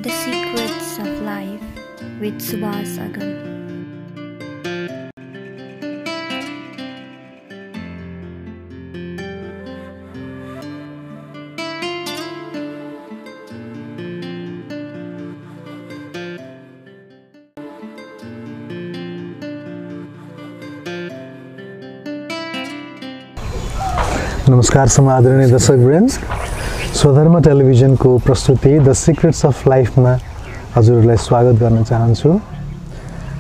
The Secrets of Life with Subhas Agam. नमस्कार समादरणीय दर्शकवृन्द, स्वधर्म टेलिभिजनको प्रस्तुति द सिक्रेट्स अफ लाइफमा हजुरहरूलाई स्वागत गर्न चाहन्छु।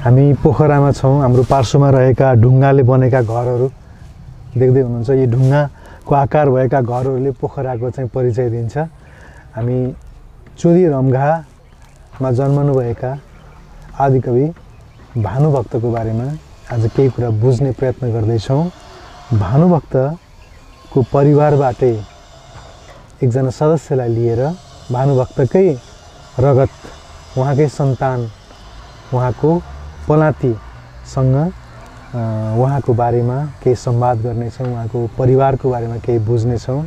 हामी पोखरामा छौँ। हाम्रो पार्श्वमा रहेका ढुङ्गाले बनेका घरहरू देख्दै हुनुहुन्छ। यी ढुङ्गाको आकार भएका घरहरूले पोखराको चाहिँ परिचय दिन्छ। हामी चोरी रम्घामा जन्मनुभएका आदिकवि भानुभक्तको बारेमा आज केही कुरा बुझ्ने प्रयत्न गर्दैछौँ। भानुभक्त को परिवारबाटै एकजना सदस्यलाई लिएर भानुभक्तकै रगत, उहाँकै सन्तान, उहाँको पलातीसँग उहाँको बारेमा केही संवाद गर्नेछौँ। उहाँको परिवारको बारेमा केही बुझ्नेछौँ।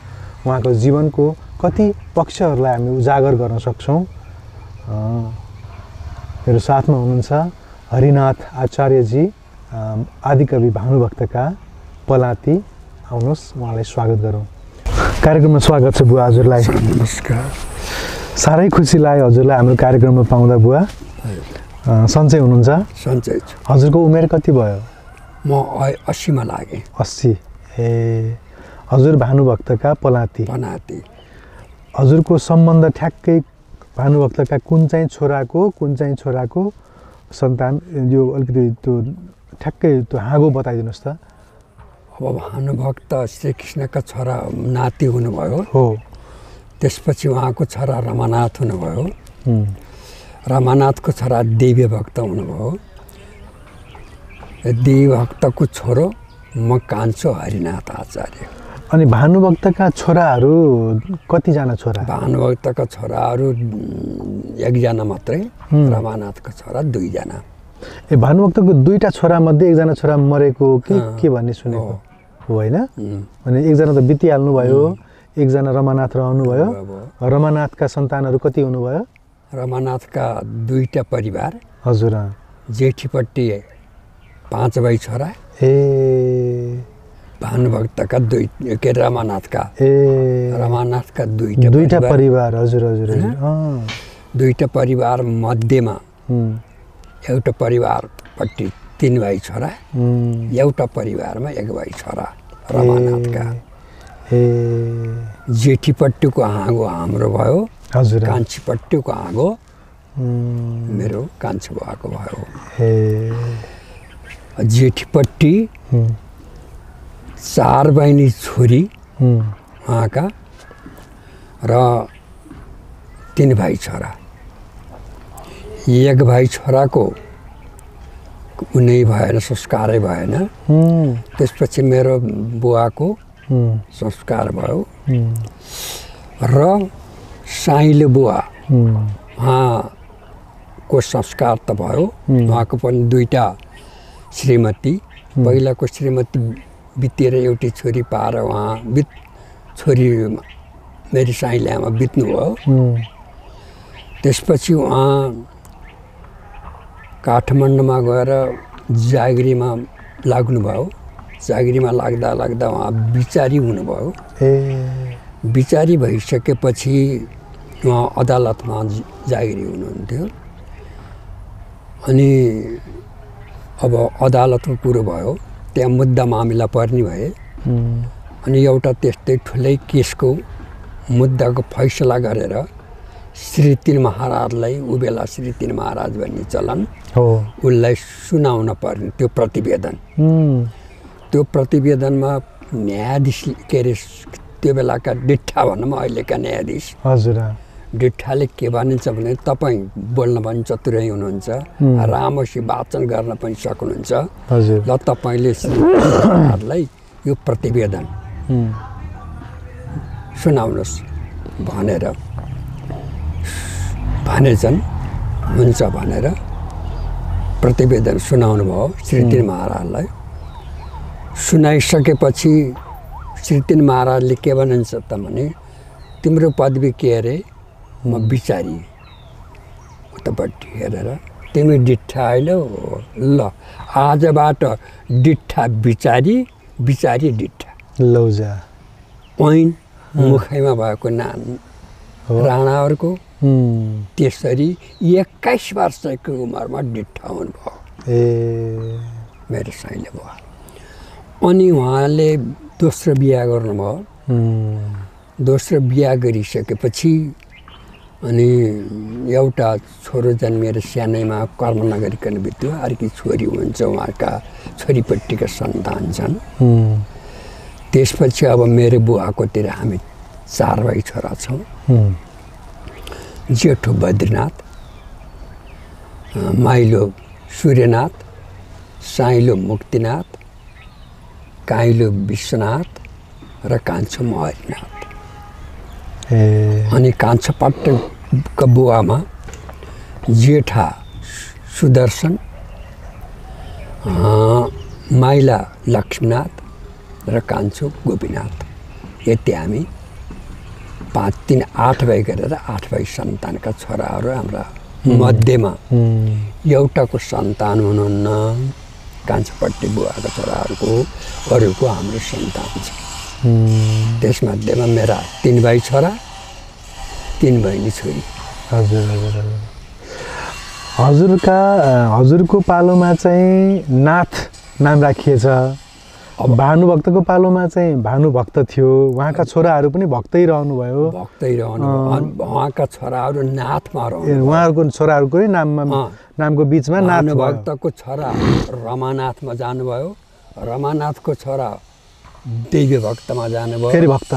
उहाँको जीवनको कति पक्षहरूलाई हामी उजागर गर्न सक्छौँ। मेरो साथमा हुनुहुन्छ हरिनाथ आचार्यजी, आदिकवि भानुभक्तका पलाती। आउनुहोस्, उहाँलाई स्वागत गरौँ। कार्यक्रममा स्वागत छ बुवा हजुरलाई। नमस्कार। साह्रै खुसी लाग्यो हजुरलाई हाम्रो कार्यक्रममा पाउँदा बुवा। सन्चै हुनुहुन्छ? सन्चै छु। हजुरको उमेर कति भयो? म 80 मा लागेँ। 80। ए, हजुर भानुभक्तका पलाती। हजुरको सम्बन्ध ठ्याक्कै भानुभक्तका कुन चाहिँ छोराको सन्तान, यो अलिकति त्यो ठ्याक्कै त्यो हाँगो बताइदिनुहोस् त। अब भानुभक्त श्रीकृष्णका छोरा नाति हुनुभयो। हो। त्यसपछि उहाँको छोरा रमानाथ हुनुभयो। रमानाथको छोरा देवी भक्त हुनुभयो। देवी भक्तको छोरो म कान्छो हरिनाथ आचार्य। अनि भानुभक्तका छोराहरू कतिजना छोरा? भानुभक्तका छोराहरू एकजना मात्रै, रमानाथको छोरा 2 जना। ए, भानुभक्तको 2टा छोरा मध्ये एकजना छोरा मरेको के भन्ने सुनेको हो होइन? अनि एकजना त बितिहाल्नु भयो, एकजना रमानाथ रहनुभयो। रमानाथका सन्तानहरू कति हुनुभयो? रमानाथका 2टा परिवार। हजुर। जेठीपट्टि 5 भाइ छोरा। ए, भानुभक्तका 2 के रमानाथका 2टा परिवार। हजुर। 2टा परिवार मध्येमा एउटा परिवारपट्टि 3 भाइ छोरा, एउटा परिवारमा 1 भाइ छोरा रमानाथका। जेठीपट्टिको हाँगो हाम्रो भयो। हजुर। कान्छीपट्टिको हाँगो मेरो कान्छी बुवाको भयो। जेठीपट्टि 4 बहिनी छोरी उहाँका र 3 भाइ छोरा। 1 भाइ छोराको कुनै भएन, संस्कारै भएन। त्यसपछि मेरो बुवाको संस्कार भयो र साइलो बुवा उहाँको संस्कार त भयो। उहाँको पनि 2टा श्रीमती। पहिलाको श्रीमती बितेर एउटी छोरी पाएर उहाँ छोरी मेरी साइले आमा बित्नुभयो। त्यसपछि उहाँ काठमाडौँमा गएर जागिरीमा लाग्नुभयो। जागिरीमा लाग्दा उहाँ बिचारी हुनुभयो। बिचारी भइसकेपछि उहाँ अदालतमा जागिरी हुनुहुन्थ्यो। अनि अब अदालतको कुरो भयो, त्यहाँ मुद्दा मामिला पर्ने भए। अनि एउटा त्यस्तै ठुलै केसको मुद्दाको फैसला गरेर श्री 3 महाराजलाई, उबेला श्री 3 महाराज भन्ने चलन हो, उसलाई सुनाउन पर्ने त्यो प्रतिवेदन। त्यो प्रतिवेदनमा न्यायाधीश के अरे त्यो बेलाका डिट्ठा भनौँ, अहिलेका न्यायाधीश। हजुर। डिट्ठाले के भनिन्छ भने तपाईँ बोल्न पनि चतुरै हुनुहुन्छ, राम्रोसित वाचन गर्न पनि सक्नुहुन्छ। हजुर। ल तपाईँले श्री महाराजलाई यो प्रतिवेदन सुनाउनुहोस् भनेछन्। हुन्छ भनेर प्रतिवेदन सुनाउनु भयो श्री 3 महाराजलाई। सुनाइसकेपछि श्री 3 महाराजले के भन्नुहुन्छ त भने, तिम्रो पदवी के अरे? म बिचारी। उतापट्टि हेरेर तिमी डिट्ठा आइलो ल आजबाट डिट्ठा बिचारी बिचारी डिट्ठा लौजा ऐन मुखैमा भएको नाम राणाहरूको त्यसरी 21 वर्षको उमेरमा डिट्ठा हुनुभयो मेरो साइले भयो। अनि उहाँले दोस्रो बिहा गर्नुभयो। दोस्रो बिहा गरिसकेपछि अनि एउटा छोरो जन्मिएर सानैमा कर्म नगरिकन बित्यो। अर्की छोरी हुन्छ, उहाँका छोरीपट्टिका सन्तान छन्। त्यसपछि अब मेरो बुवाकोतिर हामी 4 भाइ छोरा छौँ। जेठो बद्रीनाथ, माइलो सूर्यनाथ, साइलो मुक्तिनाथ, काइलो विश्वनाथ र कान्छो महरीनाथ। अनि कान्छो पट्टको बुवामा जेठा सुदर्शन, माइला लक्ष्मीनाथ र कान्छो गोपीनाथ। यति हामी 5, 3, 8 भाइ गरेर 8 भाइ सन्तानका छोराहरू हाम्रा मध्येमा एउटाको सन्तान हुनुहुन्न। कान्छोपट्टि बुवाको छोराहरूको अरूको हाम्रो सन्तान छ। त्यसमध्येमा मेरा 3 भाइ छोरा, 3 बहिनी छोरी। हजुर हजुर हजुर हजुरको पालोमा चाहिँ नाथ नाम राखिएछ। भानुभक्तको पालोमा चाहिँ भानुभक्त थियो। उहाँका छोराहरू पनि भक्तै रहनुभयो। उहाँका छोराहरू नाथमा रहनु। उहाँहरूको छोराहरूको नामको बिचमा नाथ। भानुभक्तको छोरा रमानाथमा जानुभयो। रमानाथको छोरा देवी भक्तमा जानुभयो। फेरि भक्त।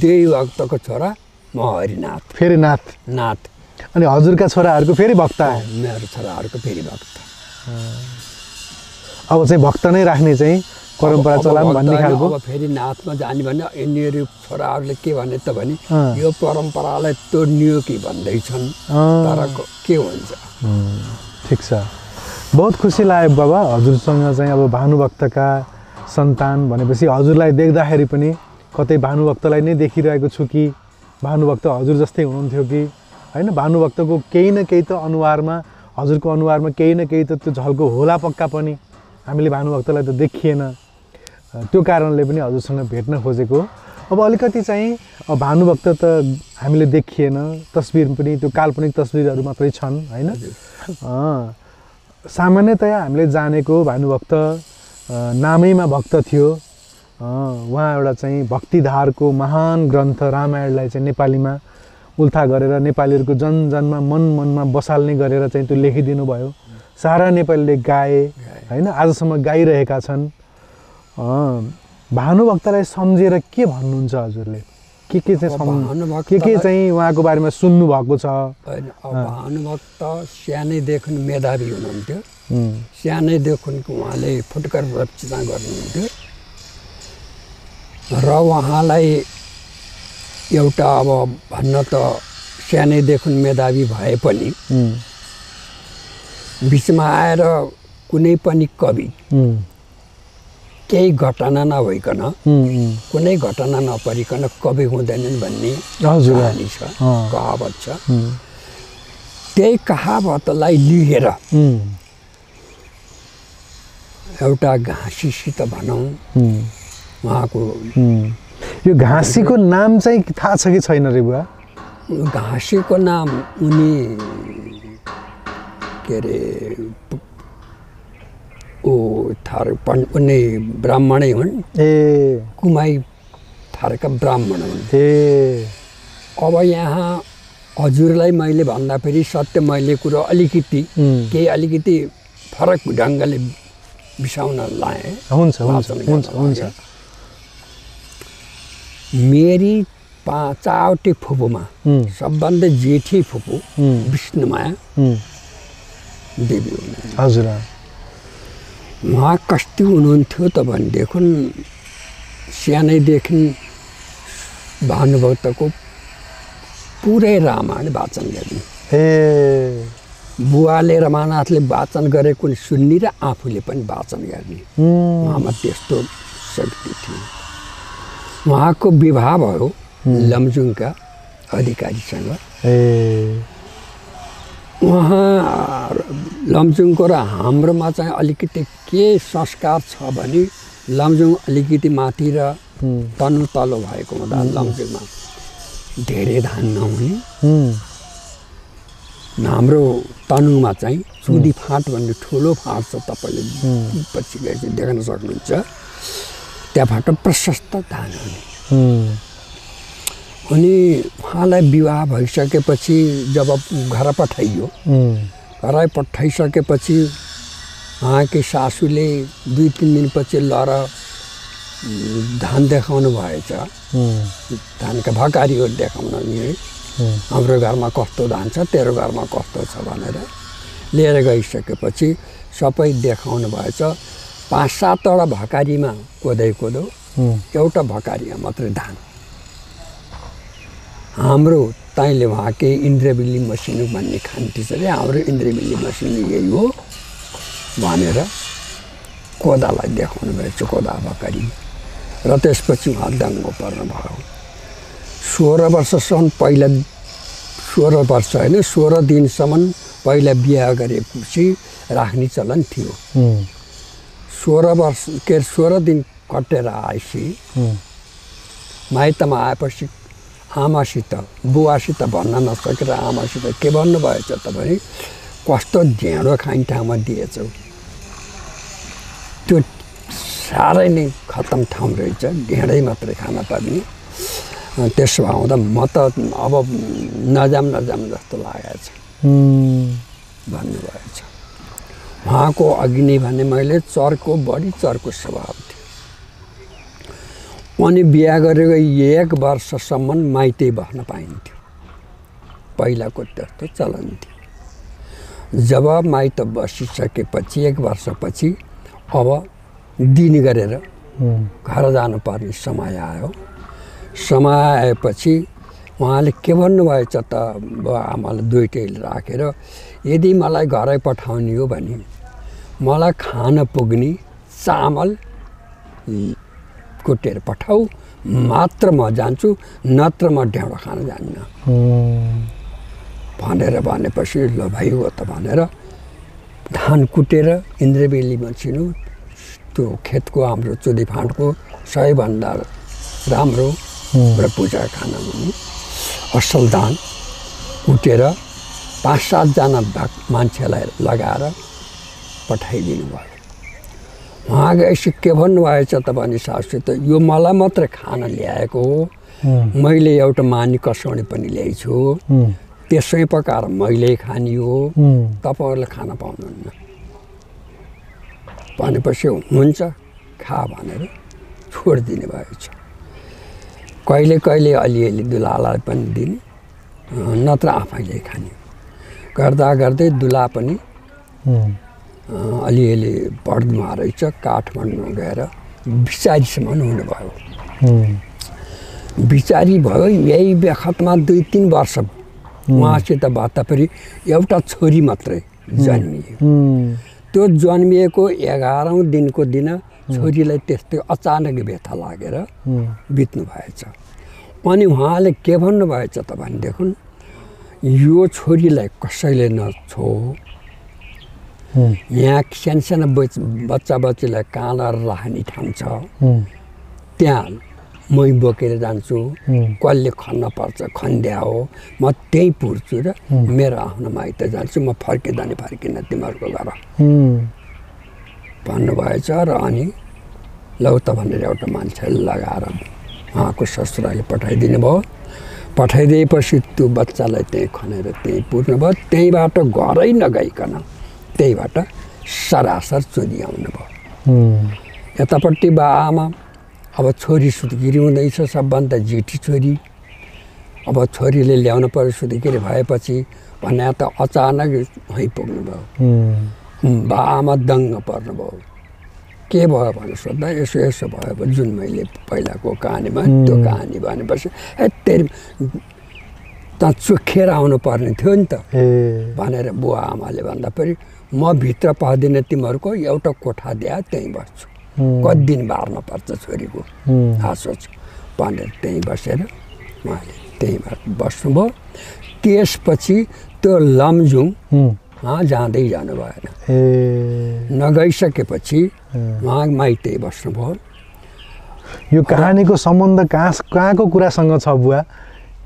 देवी भक्तको छोरा महरीनाथ। फेरि नाथ। अनि हजुरका छोराहरूको फेरि भक्त। मेरो छोराहरूको फेरि भक्त। अब चाहिँ भक्त नै राख्ने चाहिँ परम्परा चलाम भन्ने खालको। अब फेरि नाथमा जाने भने यिनीहरू छोराहरूले के भने त भने यो परम्परालाई तोड्नियो कि भन्दैछन्। तर के हुन्छ। ठिक छ। बहुत खुसी लाग्यो बाबा हजुरसँग चाहिँ अब भानुभक्तका सन्तान भनेपछि हजुरलाई देख्दाखेरि पनि कतै भानुभक्तलाई नै देखिरहेको छु कि भानुभक्त हजुर जस्तै हुनुहुन्थ्यो कि हैन। भानुभक्तको केही न केही त अनुहारमा, हजुरको अनुहारमा केही न केही त त्यो झल्को होला पक्का पनि। हामीले भानुभक्तलाई त देखिएन। त्यो कारणले पनि हजुरसँग भेट्न खोजेको। अब अलिकति चाहिँ भानुभक्त त हामीले देखिएन, तस्बिर पनि त्यो काल्पनिक तस्बिरहरू मात्रै छन् हैन। सामान्यतया हामीले जानेको भानुभक्त नामैमा भक्त थियो। उहाँ एउटा चाहिँ भक्तिधारको महान ग्रन्थ रामायणलाई चाहिँ नेपालीमा उल्था गरेर नेपालीहरूको जनजनमा मनमा बसाल्ने गरेर चाहिँ त्यो लेखिदिनु भयो। सारा नेपालीले गाए हैन, आजसम्म गाइरहेका छन्। भानुभक्तलाई सम्झेर के भन्नुहुन्छ हजुरले? के चाहिँ उहाँको बारेमा सुन्नु भएको छ? भानुभक्त सानैदेखि मेधावी हुनुहुन्थ्यो। सानैदेखिको उहाँले फुटकर रचना गर्नुहुन्थ्यो र उहाँलाई एउटा अब भन्न त सानैदेखि मेधावी भए पनि बिचमा आएर कुनै पनि कवि केही घटना नभइकन, कुनै घटना नपरिकन कवि हुँदैनन् भन्ने कहानी छ, कहावत छ। त्यही कहावतलाई लिएर एउटा घाँसीसित भनौँ उहाँको यो घाँसीको नाम चाहिँ थाहा छ कि छैन रे बुवा? घाँसीको नाम उनी के अरे उनी ब्राह्मणै हुन्। कुमाई थारका ब्राह्मण हुन्। अब यहाँ हजुरलाई मैले भन्दा फेरि सत्य मैले कुरो अलिकति फरक ढङ्गले बिसाउन लाएँ। हुन्छ। मेरी 5वटी फुपूमा सबभन्दा जेठी फुपू विष्णुमाया देवी हुनुहुन्छ। हजुर। उहाँ कस्तो हुनुहुन्थ्यो त भनेदेखि सानैदेखि भानुभक्तको पुरै रामायण वाचन गर्ने। बुवाले रमानाथले वाचन गरेको सुन्ने र आफूले पनि वाचन गर्ने। उहाँमा त्यस्तो शक्ति थियो। उहाँको विवाह भयो लमजुङका अधिकारीसँग। उहाँ लमजुङको र हाम्रोमा चाहिँ अलिकति के संस्कार छ भने लमजुङ अलिकति माथि र तनु तल्लो भएको हुँदा लमजुङमा धेरै धान नहुने, हाम्रो तनुमा चाहिँ चुदी फाँट भन्ने ठुलो फाँट छ, तपाईँले पछि गएर देख्न सक्नुहुन्छ। त्यहाँबाट प्रशस्त धान हुने। अनि उहाँलाई विवाह भइसकेपछि जब घर पठाइयो, घर पठाइसकेपछि उहाँकी सासूले 2-3 दिनपछि लर धान देखाउनु भएछ। धानका भकारीहरू देखाउन नि, हाम्रो घरमा कस्तो धान छ, तेरो घरमा कस्तो छ भनेर लिएर गइसकेपछि सबै देखाउनु भएछ। 5-7वटा भकारीमा कोदो, एउटा भकारीमा मात्रै धान। हाम्रो तैँले उहाँकै इन्द्रबिल्ली मसिनो भन्ने खान्थी छ अरे, हाम्रो इन्द्रबिल्ली मसिनो यही हो भनेर कोदालाई देखाउनु भएछ, कोदा भकारी। र त्यसपछि उहाँ दङ्गो पर्नु भयो। 16 वर्षसम्म पहिला 16 वर्ष होइन 16 दिनसम्म पहिला बिहा गरेपछि राख्ने चलन थियो। 16 दिन कटेर आएपछि माइतमा आएपछि आमासित बुवासित भन्न नसकेर आमासित के भन्नुभएछ त भने कस्तो ढेँडो खाने ठाउँमा दिएछौ, त्यो साह्रै नै खतम ठाउँ रहेछ, ढेँडै मात्रै खान पर्ने। त्यसो हुँदा म त अब नजाम जस्तो लागेछ भन्नुभएछ। उहाँको अघि नै भने मैले बढी चर्को स्वभाव थियो। अनि बिहा गरेको 1 वर्षसम्म माइतै बस्न पाइन्थ्यो, पहिलाको त्यस्तो चलन थियो। जब माइत बसिसकेपछि 1 वर्षपछि अब दिन गरेर घर जानुपर्ने समय आयो। समय आएपछि उहाँले के भन्नुभएछ त बुवा आमालाई दुइटैले राखेर, यदि मलाई घरै पठाउने हो भने मलाई खान पुग्ने चामल कुटेर पठाऊ, मात्र म जान्छु, नत्र म ढेँडो खान जान्न भनेर भनेपछि ल भाइ हो त भनेर धान कुटेर इन्द्रबेली मसिनो त्यो खेतको हाम्रो चुदी फाँटको सबैभन्दा राम्रो र पूजा खाना हुने असल धान कुटेर 5-7 जना मान्छेलाई लगाएर पठाइदिनु भयो। उहाँ गएपछि के भन्नुभएछ त भने सासू त यो मलाई मात्रै खाना ल्याएको हो, मैले एउटा मानी कसौडी पनि ल्याइछु, त्यसै पकाएर मैले खाने हो, तपाईँहरूले खान पाउनुहुन्न भनेपछि हुन्छ खा भनेर छोडिदिने भएछ। कहिले कहिले अलिअलि दुलालाई पनि दिने, नत्र आफैले खाने गर्दा गर्दै दुला पनि अलिअलि पढ्नुमा रहेछ। काठमाडौँ गएर बिचारीसम्म हुनुभयो। बिचारी भयो यही बखतमा 2-3 वर्ष उहाँसित भत्ता फेरि एउटा छोरी मात्रै जन्मियो। त्यो जन्मिएको 11औँ दिनको दिन छोरीलाई त्यस्तै अचानक व्यथा लागेर बित्नु भएछ। अनि उहाँले के भन्नुभएछ त भनेदेखि यो छोरीलाई कसैले नछो, यहाँ सानो बच्चालाई कहाँ राख्ने ठाउँ छ, त्यहाँ मै बोकेर जान्छु, कसले खन्न पर्छ खन्ड्या हो, म त्यही पुर्छु र मेरो आफ्नो माइत जान्छु, म फर्किँदैन तिमीहरूको घर भन्नुभएछ। र अनि लौ त भनेर एउटा मान्छेले लगाएर उहाँको ससुराले पठाइदिनु भयो। पठाइदिएपछि त्यो बच्चालाई त्यहीँ खनेर त्यहीँ पुर्नु भयो। त्यहीँबाट घरै नगइकन त्यहीबाट सरासर चोरी आउनु भयो। यतापट्टि बाआमा अब छोरी सुत्केरी हुँदैछ, सबभन्दा जेठी छोरी। अब छोरीले ल्याउनु पर्यो सुत्केरी भएपछि भने त अचानक वहीँ पुग्नु भयो। बाआमा दङ्ग पर्नुभयो। के भयो भनेर सोद्धा यसो भयो जुन मैले पहिलाको कहानीमा त्यो कहानी भनेपछि तेरि त चोखेर आउनु पर्ने थियो नि त भनेर बुवा आमाले भन्दा पनि म भित्र पस्दिनँ, तिमीहरूको एउटा कोठा दिए त्यहीँ बस्छु, कति दिन बार्न पर्छ छोरीको आशा छ भनेर त्यहीँ बसेर उहाँले त्यहीँ बस्नुभयो। त्यसपछि त्यो लमजुङ उहाँ जाँदै जानु भएन। नगइसकेपछि उहाँ माइतै बस्नुभयो। यो कहानीको सम्बन्ध कहाँको कुरासँग छ बुवा?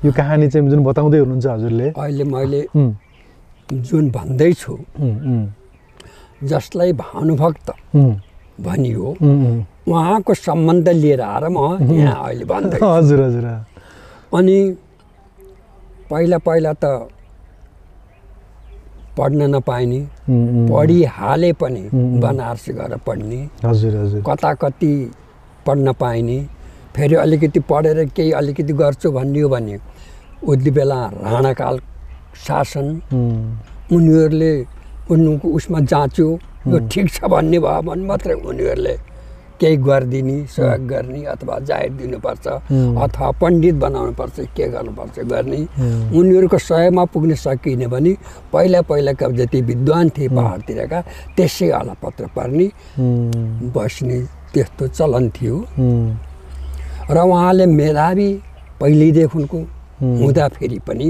यो कहानी चाहिँ जुन बताउँदै हुनुहुन्छ हजुरले, अहिले मैले जुन भन्दैछु, जसलाई भानुभक्त भनियो उहाँको सम्बन्ध लिएर आएर म यहाँ अहिले भन्दैछु। हजुर हजुर। अनि पहिला त पढ्न नपाइने, पढिहाले पनि बनारसी गएर पढ्ने, हजुर हजुर, कता कति पढ्न पाइने, फेरि अलिकति पढेर केही अलिकति गर्छु भन्ने हो भने उति बेला राणाकाल शासन, उनीहरूले उनको उसमा जाँच्यो, यो ठिक छ भन्ने भयो भने मात्रै उनीहरूले केही गरिदिने, सहयोग गर्ने अथवा जाहेर दिनुपर्छ अथवा पण्डित बनाउनुपर्छ, के गर्नुपर्छ गर्ने। उनीहरूको सहयोगमा पुग्न सकिने भने पहिलाका जति विद्वान थिए पहाडतिरका त्यसै अलपत्र पर्ने बस्ने त्यस्तो चलन थियो। र उहाँले मेधावी पहिलेदेखिको हुँदाखेरि पनि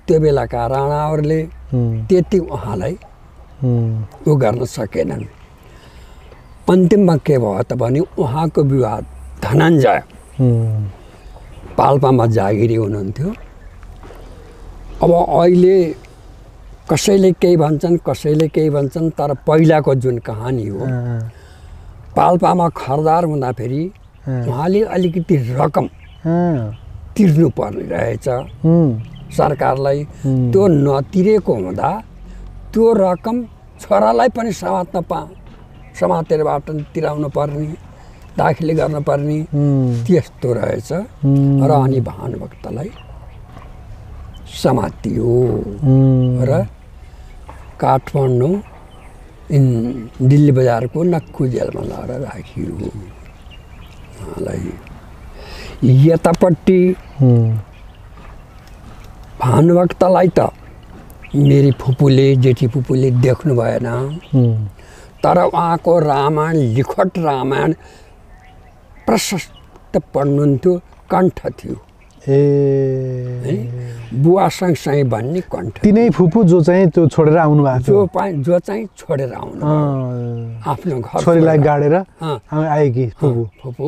त्यो बेलाका राणाहरूले त्यति उहाँलाई उ गर्न सकेनन्। अन्तिममा के भयो त भने उहाँको विवाह धनञ्जय पाल्पामा जागिरी हुनुहुन्थ्यो। अब अहिले कसैले केही भन्छन्, कसैले केही भन्छन्, तर पहिलाको जुन कहानी हो, पाल्पामा खरदार हुँदाखेरि उहाँले अलिकति रकम तिर्नु पर्ने रहेछ सरकारलाई। त्यो नतिरेको हुँदा त्यो रकम छोरालाई पनि समातेरबाट तिराउनु पर्ने, दाखिले गर्न पर्ने त्यस्तो रहेछ। र अनि भानुभक्तलाई समातियो र काठमाडौँ दिल्ली बजारको नक्खु जेलमा लगेर राखियो। उहाँलाई यतापट्टि भानुभक्तलाई त मेरी फुपूले, जेठी फुपूले देख्नु भएन, तर उहाँको रामायण, लिखट रामायण प्रशस्त पढ्नुहुन्थ्यो, कण्ठ थियो। बुवा सँगसँगै भन्ने कण्ठ। तिनै फुपू जो चाहिँ त्यो छोडेर आउनु भएको थियो, जो चाहिँ छोडेर आउनु आफ्नो घर छोरीलाई गाडेर आएकी फुपू।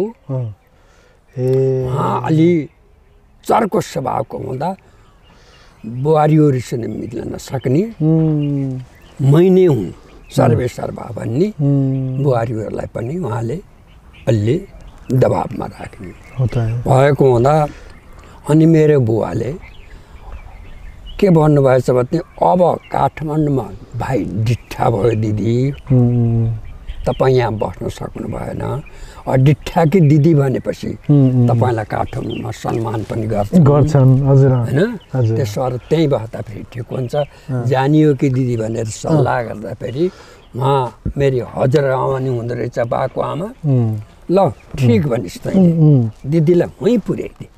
अलि चर्को स्वभावको हुँदा बुहारीहरूसँग मिल्न नसक्ने, मै नै हुँ सर्वे सर्वा भन्ने बुहारीहरूलाई पनि उहाँले अलि दबाबमा राख्ने भएको हुँदा अनि मेरो बुवाले के भन्नुभएछ भने अब काठमाडौँमा भाइ डिठ्ठा भयो दिदी, तपाईँ यहाँ बस्न सक्नु भएन। डिठ्ठाकी दिदी भनेपछि तपाईँलाई काठमाडौँमा सम्मान पनि गर्छन् होइन। त्यसो भएर त्यहीँ बस्दा फेरि ठिक हुन्छ, जानियो कि दिदी भनेर सल्लाह गर्दाखेरि उहाँ मेरी हजुरआमा नि हुँदो रहेछ बाको आमा। ल ठिक भनिस् त, दिदीलाई वहीँ पुर्याइदिए,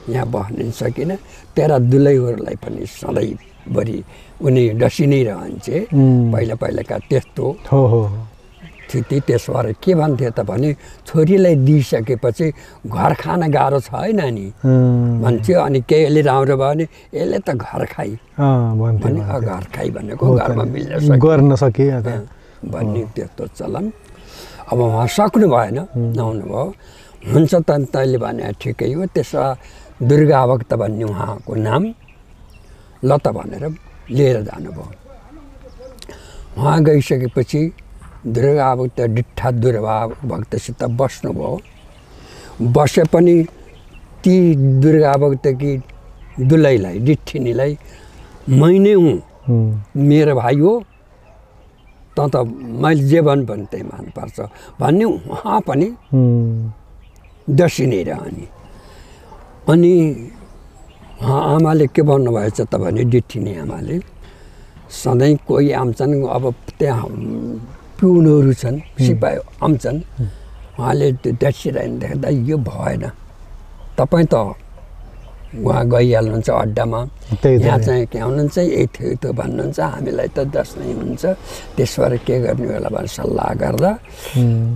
यहाँ बस्न सकिन। तेरा दुलैहरूलाई पनि सधैँभरि उनी डसी नै रहन्छे, पहिलाका त्यस्तो स्थिति। त्यसो भएर के भन्थे त भने छोरीलाई दिइसकेपछि घर खान गाह्रो छ है नानी भन्थ्यो। अनि केहीले राम्रो भयो भने यसले त घर खाइ भने, घर खाइ भनेको घरमा मिल्न गर्न सके भन्ने त्यस्तो चलन। अब उहाँ सक्नु भएन, नहुनु भयो। हुन्छ त तैँले भने ठिकै हो। त्यसो दुर्गाभक्त भन्ने उहाँको नाम ल त भनेर लिएर जानुभयो। उहाँ गइसकेपछि दुर्गाभक्त डिठ्ठा दुर्गाभक्तसित बस्नुभयो। बसे पनि ती दुर्गाभक्तकी दुलैलाई, डिठ्ठिनीलाई मै नै हुँ, मेरो भाइ हो, त मैले जे भने त्यही मान्नुपर्छ भन्ने उहाँ पनि डसी नै रहने। अनि आमाले के भन्नुभएछ त भने डिठ्ठिनी आमाले, सधैँ कोही आउँछन्, अब त्यहाँ पिउनहरू छन्, सिपाही आउँछन्, उहाँले डसिरहनु देख्दा यो भएन, तपाईँ त उहाँ गइहाल्नुहुन्छ अड्डामा, यहाँ चाहिँ के हुनुहुन्छ यही थियो त्यो भन्नुहुन्छ, हामीलाई त डस्नै हुन्छ। त्यसो भएर के गर्ने होला भनेर सल्लाह गर्दा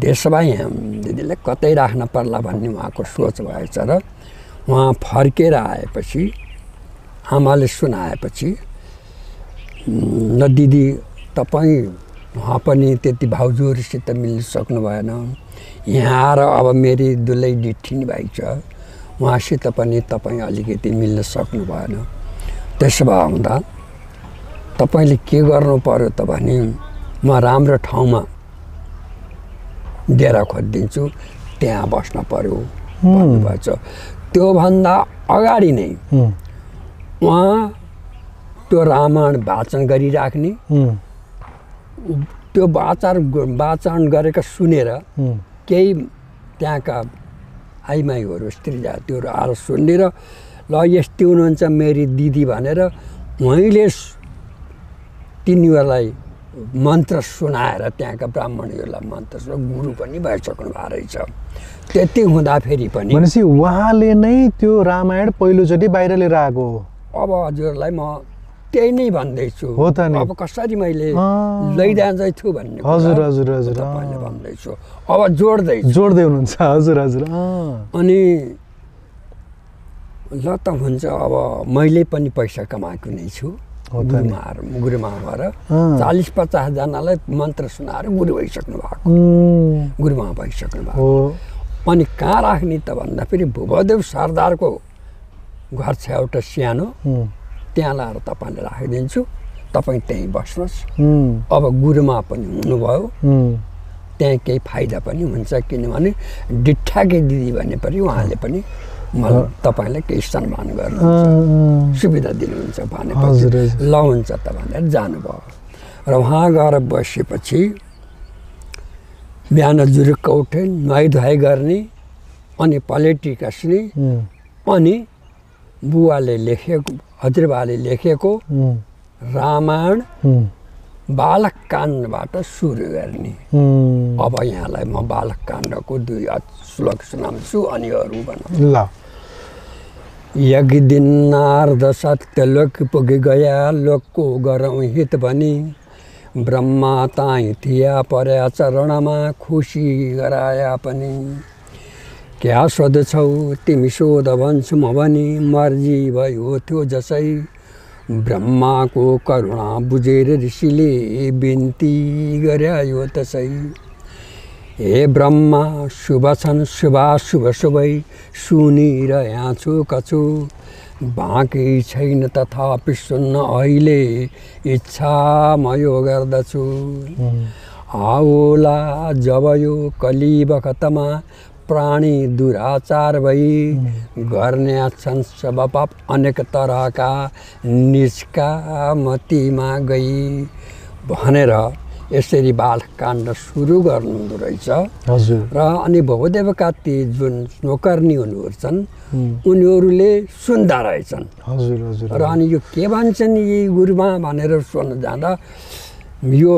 त्यसो भए दिदीलाई कतै राख्न पर्ला भन्ने उहाँको सोच भएछ। र उहाँ फर्केर आएपछि आमाले सुनाएपछि ल दिदी तपाईँ उहाँ पनि त्यति भाउजूहरूसित मिल्न सक्नु भएन, यहाँ आएर अब मेरी दुलै डिठिनी भाइ छ उहाँसित पनि तपाईँ अलिकति मिल्न सक्नु भएन। त्यसो भए हुँदा तपाईँले के गर्नु पर्यो त भने म राम्रो ठाउँमा डेरा खोजिदिन्छु, त्यहाँ बस्न पर्यो भन्नुभएछ। त्योभन्दा अगाडि नै उहाँ त्यो रामायण वाचन गरिराख्ने, त्यो वाचन गरेका सुनेर केही त्यहाँका आइमाईहरू स्त्री जातिहरू आएर सुनेर ल यस्तै हुनुहुन्छ मेरी दिदी भनेर उहाँले तिनीहरूलाई मन्त्र सुनाएर त्यहाँका ब्राह्मणहरूलाई मन्त्र गुरु पनि भइसक्नु भएको रहेछ। त्यति हुँदाखेरि पनि भनेपछि उहाँले नै त्यो रामायण पहिलोचोटि बाहिर लिएर आएको हो। अब हजुरलाई म त्यही नै भन्दैछु, हो त नि। अब कसरी मैले लैजान्छु भन्ने हजुर हजुर हजुर तपाईँले भन्दैछु, अब जोड्दै हुनुहुन्छ। हजुर हजुर अनि ल त हुन्छ, अब मैले पनि पैसा कमाएको नै छु, गुरुमा भएर 40-50 जनालाई मन्त्र सुनाएर गुरु भइसक्नु भएको, गुरुमा भइसक्नु भएको। अनि कहाँ राख्ने त भन्दा फेरि भूपदेव सरदारको घर छ एउटा सानो, त्यहाँ लाएर तपाईँले राखिदिन्छु, तपाईँ त्यहीँ बस्नुहोस्। अब गुरुमा पनि हुनुभयो, त्यहाँ केही फाइदा पनि हुन्छ, किनभने डिट्ठाके दिदी भने पनि उहाँले पनि तपाईँलाई केही सम्मान गर्नुहुन्छ, सुविधा दिनुहुन्छ भनेपछि ल हुन्छ त भनेर जानुभयो। र उहाँ गएर बसेपछि बिहान जुरुक्क उठे, नुहाइधुवाइ गर्ने, अनि पलेटी कस्ने, अनि बुवाले लेखेको हजुरबाले लेखेको रामायण बालक काण्डबाट सुरु गर्ने। अब यहाँलाई म बालक काण्डको 2 श्लोक सुनाउँछु अनि अरू बनाउँछु। एक दिन नारद सत्यलोक पुगी गया, लोकको गरौँ हित भनी, ब्रह्मा ताई थिया पर्या चरणमा, खुसी गराया पनि। क्या सोध्छौ तिमी सोध भन्छु म भनी, मर्जी भयो थियो जसै, ब्रह्माको करुणा बुझेर ऋषिले बिन्ती गर्यो त्यसै। हे ब्रह्मा शुभ छन् शुभाशुभ शुभै, सुनिरहेको छु कछु, बाँकी छैन तथापि सुन्न अहिले, इच्छा म यो गर्दछु। आउला जब यो कली बखतमा, प्राणी दुराचार भई, गर्ने छन् सब पाप अनेक तरहका, निष्कामतिमा गई भनेर यसरी बालकाण्ड सुरु गर्नुहुँदो रहेछ। र अनि भवदेवका ती जुन नोकर्नी हुनुहुहरू छन् उनीहरूले सुन्दा रहेछन्। र अनि यो के भन्छन् यी गुरुमा भनेर सुन्न जाँदा यो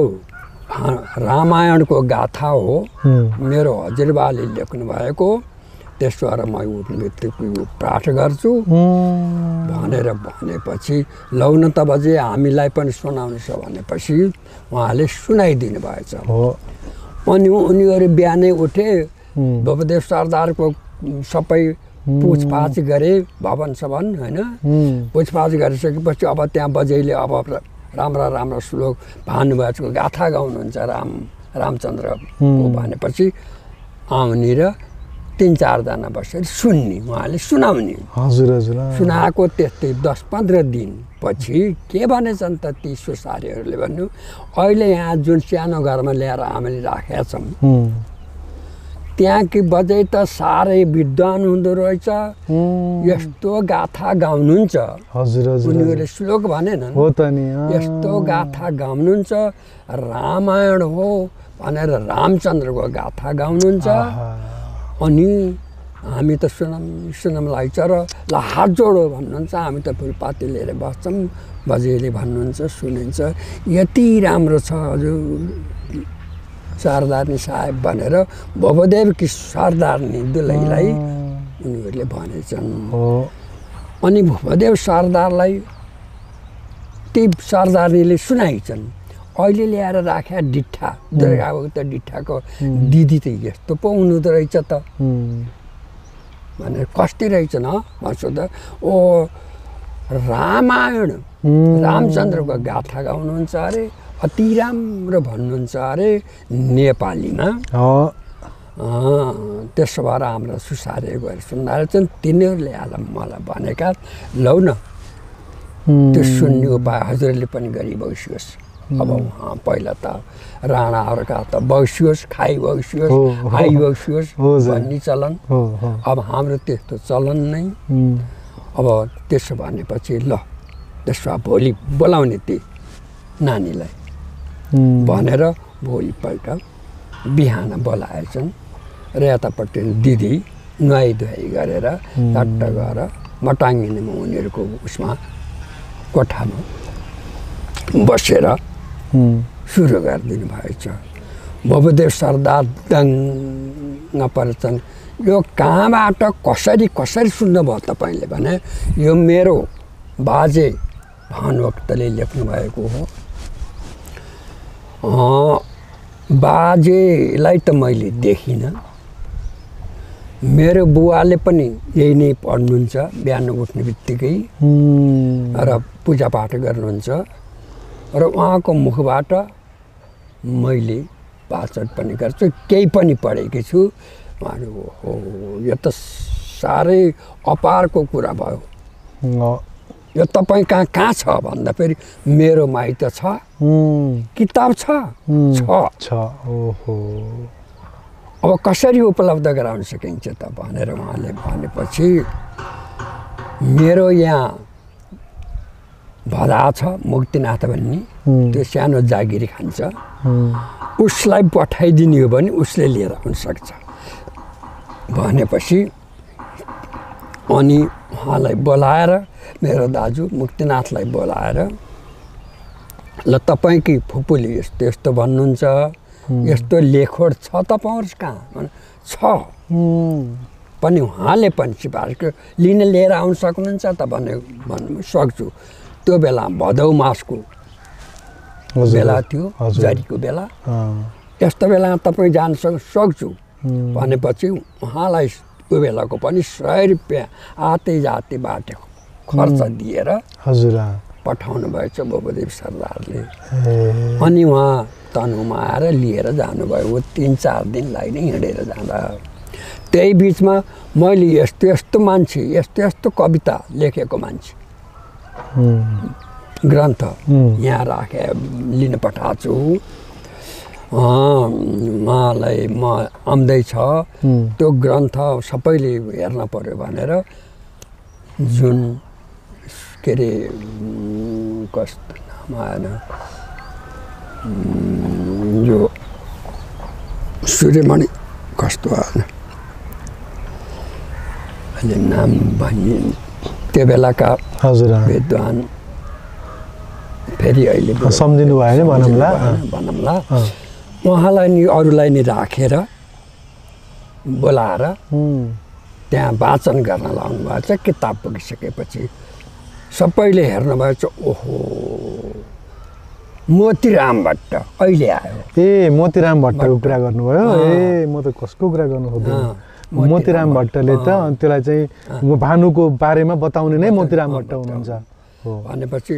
रामायणको गाथा हो, मेरो हजुरबाले लेख्नु भएको, त्यसद्वारा म यो पाठ गर्छु भनेर भनेपछि लौ न त बजे हामीलाई पनि सुनाउनु छ भनेपछि उहाँले सुनाइदिनु भएछ। अनि उनीहरू बिहानै उठे, भवदेव सरदारको सबै पुछपाछ गरे, भवन सबन होइन, पुछपाछ गरिसकेपछि अब त्यहाँ बजेले अब राम्रा राम्रा श्लोक भानुभएको गाथा गाउनुहुन्छ रामचन्द्रको भनेपछि आउने र 3-4 जना बसेर सुन्ने, उहाँले सुनाउने। सुनाएको त्यस्तै 10-15 दिन पछि के भनेछन् त ती सुसारीहरूले भन्नु, अहिले यहाँ जुन सानो घरमा ल्याएर हामीले राखेका छौँ त्यहाँ कि बजै त साह्रै विद्वान हुँदो रहेछ, यस्तो गाथा गाउनुहुन्छ। उनीहरूले श्लोक भनेनन्, यस्तो गाथा गाउनुहुन्छ, रामायण हो भनेर रामचन्द्रको गाथा गाउनुहुन्छ। अनि हामी त सुनम लाग्छ र ल हात जोडो भन्नुहुन्छ, हामी त फुलपाती लिएर बस्छौँ, बजेले भन्नुहुन्छ सुनिन्छ, यति राम्रो छ हजुर सरदारनी साहेब भनेर भवदेवकी सरदारनी दुलैलाई उनीहरूले भनेछन्। अनि भवदेव सरदारलाई ती सरदारनीले सुनाइछन्, अहिले ल्याएर राख्या डिठ्ठा दुर्गाको त डिठ्ठाको दिदी त यस्तो पो हुनुहुँदो रहेछ त भनेर कस्ती रहेछ न भन्छु त। ओ रामायण रामचन्द्रको गाथा गाउनुहुन्छ अरे, अति राम्रो भन्नुहुन्छ अरे नेपालीमा। त्यसो भएर हाम्रो सुसारे गएर सुन्दा चाहिँ तिनीहरूले आएर मलाई भनेका लौ न त्यो सुन्ने उपाय हजुरले पनि गरी बसियोस्। अब उहाँ पहिला त राणाहरूका त बसियोस्, खाइ बसियोस्, आइ बसियोस् भन्ने चलन। अब हाम्रो त्यस्तो चलन नै। अब त्यसो भनेपछि ल त्यसो भए भोलि बोलाउने ती नानीलाई भनेर भोलिपल्ट बिहान बोलाएछन् र यतापट्टि दिदी नुहाइ धुवाइ गरेर टट्ट गएर मटाङ्गिनेमा उनीहरूको उसमा कोठामा बसेर सुरु गरिदिनु भएछ। भवदेव सरदार दङ्ग पर्छन्। यो कहाँबाट कसरी कसरी सुन्नुभयो तपाईँले भने यो मेरो बाजे भानुभक्तले लेख्नु भएको हो। बाजेलाई त मैले देखिनँ, मेरो बुवाले पनि यही नै पढ्नुहुन्छ बिहान उठ्ने बित्तिकै र पूजापाठ गर्नुहुन्छ र उहाँको मुखबाट मैले वाचन पनि गर्छु, केही पनि पढेकी छु। उहाँले हो यो त साह्रै अपारको कुरा भयो। यो तपाईँ कहाँ छ भन्दा फेरि मेरो माइत छ, किताब छ। ओहो अब कसरी उपलब्ध गराउन सकिन्छ त भनेर उहाँले भनेपछि मेरो यहाँ भदा छ मुक्तिनाथ भन्ने, त्यो सानो जागिरी खान्छ, उसलाई पठाइदिने हो भने उसले लिएर आउन सक्छ भनेपछि अनि उहाँलाई बोलाएर मेरो दाजु मुक्तिनाथलाई बोलाएर ल तपाईँकी फुपूले यस्तो यस्तो भन्नुहुन्छ, यस्तो लेखोड छ तपाईँहरू कहाँ छ पनि उहाँले पनि सिफारिस लिन लिएर आउन सक्नुहुन्छ त भन्नु सक्छु। त्यो बेला भदौ मासको बेला थियो, जरीको बेला। यस्तो बेला तपाईँ जान सक्छु भनेपछि उहाँलाई त्यो बेलाको पनि 100 रुपियाँ आते जाते बाटो खर्च दिएर हजुर पठाउनु भएछ भवदेव सरदारले। अनि उहाँ तनुमा आएर लिएर जानुभयो। 3-4 दिन लाग्ने हिँडेर जाँदा। त्यही बिचमा मैले यस्तो यस्तो मान्छे, यस्तो यस्तो कविता लेखेको मान्छे ग्रन्थ यहाँ राखे लिन पठाएको छु, उहाँलाई म आउँदैछ त्यो ग्रन्थ सबैले हेर्न पर्यो भनेर जुन के अरे कस्तो नाम आएन यो सूर्यमणि कस्तो आएन अहिले नाम भनिए त्यो बेलाका विद्वान फेरि अहिले सम्झिनु भएन भनौँला उहाँलाई नि अरूलाई नि राखेर बोलाएर त्यहाँ वाचन गर्न लाउनु भएको छ। किताब पुगिसकेपछि सबैले हेर्नुभएछ, ओहो मोतीराम भट्ट अहिले आयो। ए मोतीराम भट्टको कुरा गर्नुभयो। ए म त कसको कुरा गर्नु खोज्दै। मोतीराम भट्टले त त्यसलाई चाहिँ भानुको बारेमा बताउने नै मोतीराम भट्ट हुनुहुन्छ भनेपछि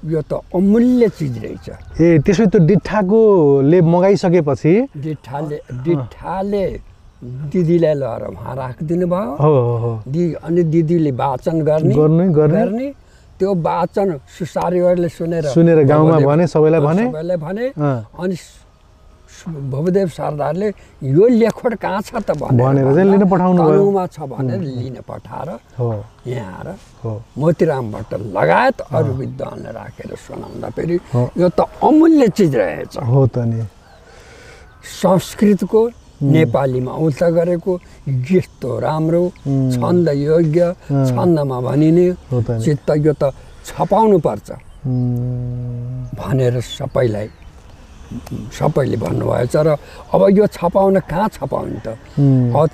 यो त अमूल्य चिज रहेछ। ए त्यसै त डिट्ठाकोले मगाइसकेपछि डिट्ठाले दिदीलाई लगेर उहाँ राखिदिनु भयो। अनि दिदीले वाचन गर्ने त्यो वाचन सुसारीहरूले सुनेर गाउँमा भने सबैलाई भने अनि भवदेव सरदारले यो लेखोड कहाँ छ त भनेर चाहिँ लिन पठाउनु भयो। तनुमा छ भनेर लिन पठाएर यहाँ आएर मोतीराम भट्ट लगायत अरू विद्वानले राखेर सुनाउँदा फेरि यो त अमूल्य चिज रहेछ। हो त नि संस्कृतको नेपालीमा उल्ट गरेको यस्तो राम्रो छन्द योग्य छन्दमा भनिने चित्त यो त छपाउनु पर्छ भनेर सबैले भन्नुभएछ। र अब यो छपाउन कहाँ छपाउने त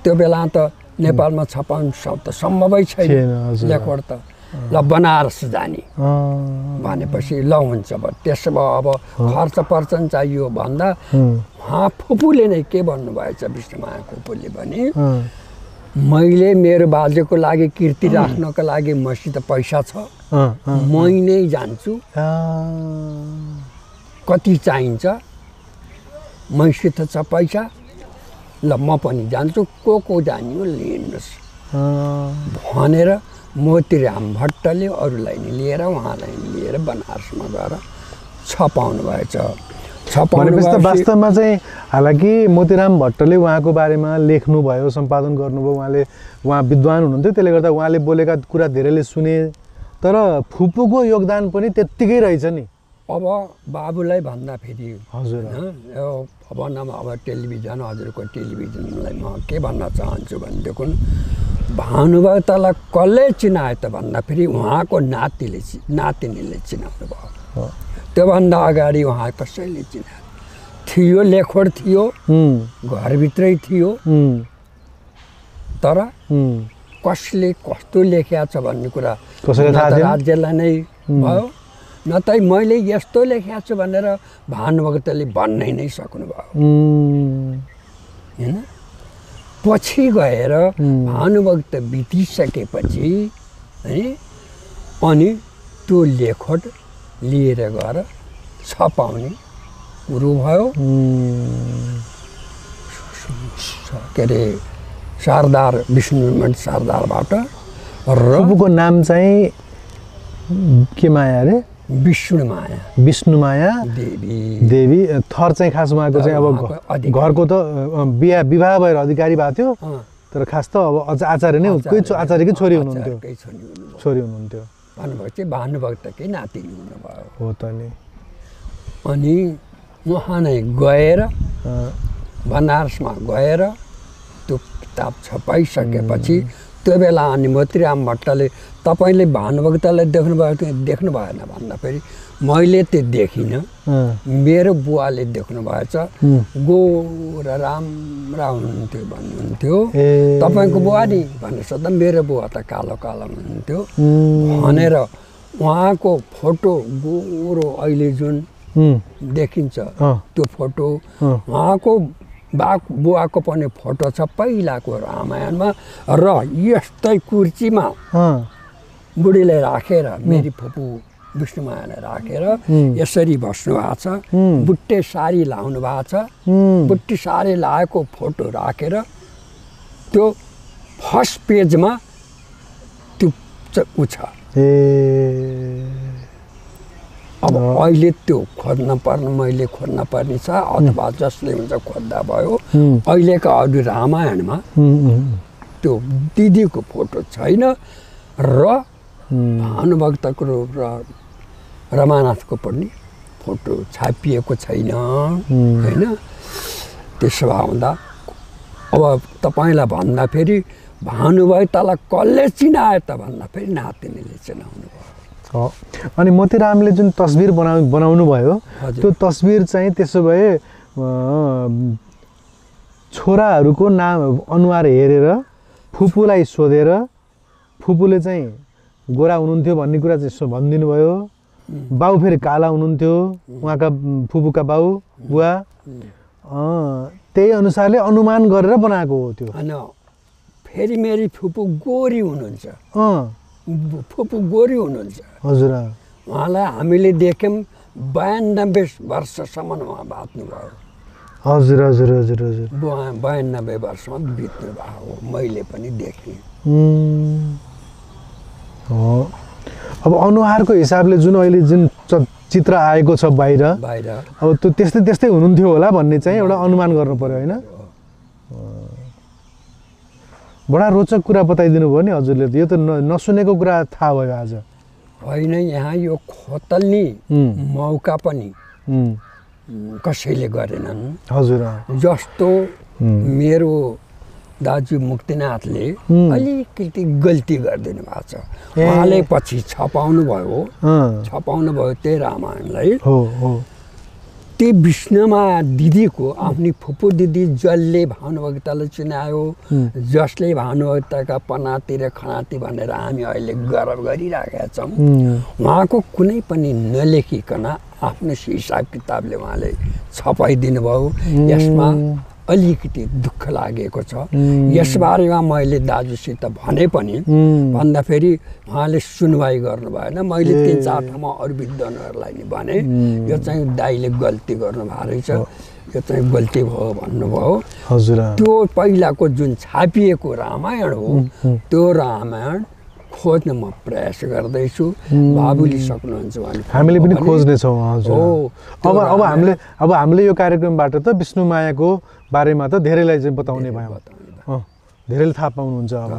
त्यो बेला त नेपालमा छपाउनु त सम्भवै छैन लेखोड त। ल बनारस जाने भनेपछि ल हुन्छ त्यसो भए अब खर्च पर्छन् चाहियो भन्दा उहाँ फुपूले नै के भन्नुभएछ विष्णुमाया फुपूले भने मैले मेरो बाजेको लागि कीर्ति राख्नको लागि मसित पैसा छ, मै नै जान्छु। कति चाहिन्छ, मैसित छ पैसा, ल म पनि जान्छु, को जाने हो लिनुहोस् भनेर मोतीराम भट्टले अरूलाई नि लिएर उहाँलाई लिएर बनारसमा गएर छपाउनु भएछ। भनेपछि त वास्तवमा चाहिँ हालाकि मोतीराम भट्टले उहाँको बारेमा लेख्नुभयो, सम्पादन गर्नुभयो, उहाँ विद्वान हुनुहुन्थ्यो, त्यसले गर्दा उहाँले बोलेका कुरा धेरैले सुने, तर फुपूको योगदान पनि त्यत्तिकै रहेछ नि। अब बाबुलाई भन्दाखेरि हजुर अब टेलिभिजन, हजुरको टेलिभिजनलाई म के भन्न चाहन्छु भनेदेखि भानुभक्तलाई कसले चिनायो त भन्दाखेरि उहाँको नातिनीले चिनाउनु भयो। त्योभन्दा अगाडि उहाँ कसैले चिनायो थियो, लेखोड थियो, घरभित्रै थियो, तर कसले कस्तो लेखेको छ भन्ने कुरा राज्यलाई नै भयो, न त मैले यस्तो लेखेको छु भनेर भानुभक्तले भन्नै नै सक्नुभयो हैन। पछि गएर भानुभक्त बितिसकेपछि है अनि त्यो लेखोड लिएर गएर छपाउने कुरो भयो। के अरे सरदार विष्णुमणि सरदारबाट। फुपूको नाम चाहिँ के माया अरे? विष्णुमाया देवी। थर चाहिँ खास उहाँको चाहिँ अब घरको त विवाह भएर अधिकारी भएको थियो, तर खास त अब आचार्य नै, आचार्यकै छोरी हुनुहुन्थ्यो। भानुभक्तकै नातिनी हुनुभयो हो त नि। अनि उहाँ नै गएर बनारसमा गएर त्यो किताब छपाइसकेपछि त्यो बेला अनि मोतीराम भट्टले तपाईले भानुभक्तलाई देख्नु भएन भन्दा फेरि मैले त्यो देखिनँ, मेरो बुवाले देख्नु भएछ, गोरा राम्रा हुनुहुन्थ्यो भन्नुहुन्थ्यो। तपाईँको बुवा नि भनेर सोद्धा मेरो बुवा त कालो कालो हुनुहुन्थ्यो भनेर उहाँको फोटो गोरो अहिले जुन देखिन्छ त्यो फोटो, उहाँको बुवाको पनि फोटो छ पहिलाको रामायणमा, र यस्तै कुर्चीमा बुढीलाई राखेर मेरी फुपू विष्णुमायालाई राखेर यसरी बस्नु भएको छ, बुट्टे साडी लाउनु भएको छ, बुट्टी साडी लाएको फोटो राखेर त्यो फर्स्ट पेजमा त्यो उ छ। अब अहिले त्यो मैले खोज्न पर्ने छ, अथवा जसले हुन्छ खोज्दा भयो। अहिलेका अरू रामायणमा त्यो दिदीको फोटो छैन र भानुभक्तको र रमानाथको पनि फोटो छापिएको छैन हैन। त्यसो हुँदा अब तपाईँलाई भन्दाखेरि भानुभक्तलाई कसले चिनायो त भन्दाखेरि नातिनीले चिनाउनु भयो। अनि मोतीरामले जुन तस्बिर बनाउनु भयो, त्यो तस्बिर चाहिँ त्यसो भए छोराहरूको नाम अनुहार हेरेर फुपूलाई सोधेर फुपूले चाहिँ गोरा हुनुहुन्थ्यो भन्ने कुरा चाहिँ भनिदिनु भयो। बाउ फेरि काला हुनुहुन्थ्यो, उहाँका फुपूका बाउ बुवा, त्यही अनुसारले अनुमान गरेर बनाएको हो त्यो। हैन, फेरि मेरी फुपू गोरी हुनुहुन्छ, फुपू गोरी हुनुहुन्छ। हजुर, उहाँलाई हामीले देख्यौँ 92 वर्षसम्म उहाँ बाँच्नु भयो। हजुर हजुर हजुर हजुर 92 वर्षमा बित्नु भएको मैले पनि देखेँ। अब अनुहारको हिसाबले जुन अहिले जुन चित्र आएको छ बाहिर, अब त्यो त्यस्तै हुनुहुन्थ्यो होला भन्ने चाहिँ एउटा अनुमान गर्नु पर्यो हैन। बडा रोचक कुरा बताइदिनु भयो नि हजुरले, यो त नसुनेको कुरा थाहा भयो आज। होइन, यहाँ यो खोतल्ने मौका पनि कसैले गरेनन्। हजुर, जस्तो मेरो दाजु मुक्तिनाथले अलिकति गल्ती गरिदिनु भएको छ। उहाँले पछि छपाउनु भयो त्यही रामायणलाई। त्यो विष्णुमाया दिदीको आफ्नी फुपू दिदी जसले भानुभक्तलाई चिनायो, जसले भानुभक्तका पनाती र खनाती भनेर हामी अहिले गर्व गरिरहेका छौँ, उहाँको कुनै पनि नलेखिकन आफ्नो हिसाब किताबले उहाँले छपाइदिनु भयो। यसमा अलिकति दुःख लागेको छ। यसबारेमा मैले दाजुसित भने पनि भन्दाखेरि उहाँले सुनवाई गर्नु भएन। मैले 3-4 ठाउँमा अरू विद्वानहरूलाई नि भने यो चाहिँ दाइले गल्ती गर्नुभएको रहेछ, यो चाहिँ गल्ती भयो भन्नुभयो। हजुर त्यो पहिलाको जुन छापिएको रामायण हो त्यो रामायण खोज्न म प्रयास गर्दैछु। बाबुले सक्नुहुन्छ भने हामीले पनि खोज्नेछौँ। हजुर अब हामीले यो कार्यक्रमबाट त विष्णुमायाको बारेमा त धेरैलाई चाहिँ बताउने भयौँ, धेरैले थाहा पाउनुहुन्छ। अब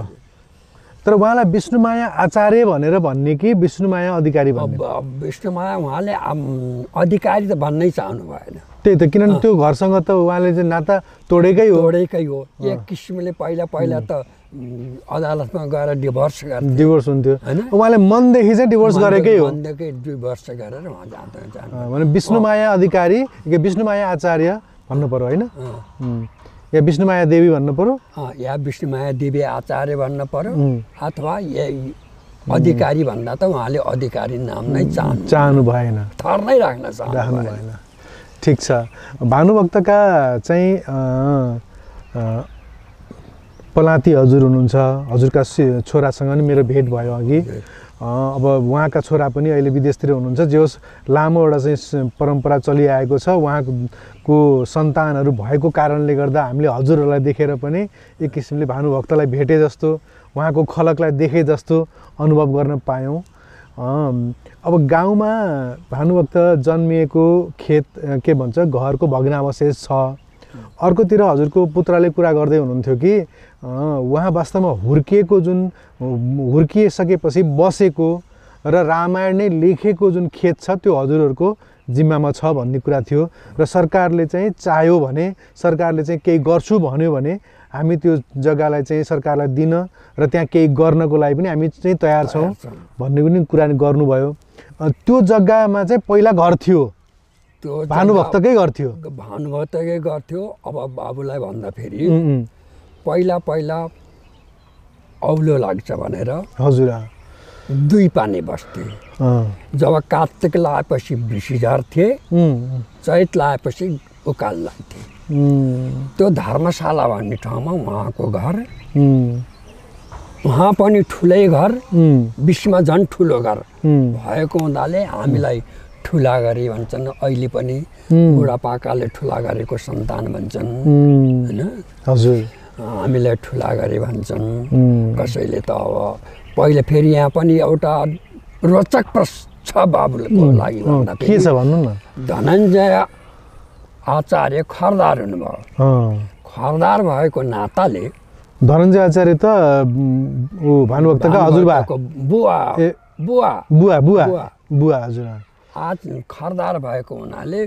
तर उहाँलाई विष्णुमाया आचार्य भनेर भन्ने कि विष्णुमाया अधिकारी भन्ने? विष्णुमाया उहाँले अधिकारी त भन्नै चाहनु भएन। त्यही त, किनभने त्यो घरसँग त उहाँले चाहिँ नाता तोडेकै हो। एक किसिमले पहिला त अदालतमा गएर डिभोर्स हुन्थ्यो होइन। उहाँले मनदेखि चाहिँ डिभोर्स गरेकै हो। मनदेखि डिभोर्स गरेर उहाँ जानु भने विष्णुमाया अधिकारी कि विष्णुमाया आचार्य भन्नु पर्यो होइन, या विष्णुमाया देवी भन्नु पर्यो, या विष्णुमाया देवी आचार्य भन्नु पर्यो, अथवा अधिकारी भन्दा त उहाँले अधिकारी नाम नै चाहनु भएन, थर नै राख्नु भएन। ठिक छ। भानुभक्तका चाहिँ पलाती हजुर हुनुहुन्छ, हजुरका छोरासँग नि मेरो भेट भयो अघि। अब उहाँका छोरा पनि अहिले विदेशतिर हुनुहुन्छ। जे होस् लामो एउटा चाहिँ परम्परा चलिआएको छ। उहाँको सन्तानहरू भएको कारणले गर्दा हामीले हजुरहरूलाई देखेर पनि एक किसिमले भानुभक्तलाई भेटे जस्तो, उहाँको खलकलाई देखे जस्तो अनुभव गर्न पायौँ। अब गाउँमा भानुभक्त जन्मिएको खेत के भन्छ घरको भग्नावशेष छ। अर्कोतिर हजुरको पुत्रले कुरा गर्दै हुनुहुन्थ्यो कि उहाँ वास्तवमा हुर्किसकेपछि बसेको र रामायण नै लेखेको जुन खेत छ त्यो हजुरहरूको जिम्मामा छ भन्ने कुरा थियो। र सरकारले चाहिँ चाह्यो भने, सरकारले चाहिँ केही गर्छु भन्यो भने हामी त्यो जग्गालाई चाहिँ सरकारलाई दिन र त्यहाँ केही गर्नको लागि पनि हामी चाहिँ तयार छौँ भन्ने पनि कुरा गर्नुभयो। त्यो जग्गामा चाहिँ पहिला घर थियो, भानुभक्तकै घर थियो। भानुभक्तकै घर थियो। अब बाबुलाई भन्दाखेरि पहिला औलो लाग्छ भनेर हजुर 2 पानी बस्थे। जब कार्तिक लाएपछि बिसी झर्थे, चैत लाएपछि उकाल लाग्थे। त्यो धर्मशाला भन्ने ठाउँमा उहाँको घर, उहाँ पनि ठुलै घर, बिचमा झन् ठुलो घर भएको हुनाले हामीलाई ठुला गरी भन्छन्। अहिले पनि बुढापाकाले ठुला गरेको सन्तान भन्छन् होइन। हजुर हामीलाई ठुला गरे भन्छन्। कसैले त अब पहिले फेरि यहाँ पनि एउटा रोचक प्रश्न छ बाबुको लागि भन्दा के छ भन्नु न। धनञ्जय आचार्य खरदार हुनुभयो। खरदार भएको नाताले धनञ्जय आचार्य त भानुभक्तका हजुरबा बुवा हजुर। आज खरदार भएको हुनाले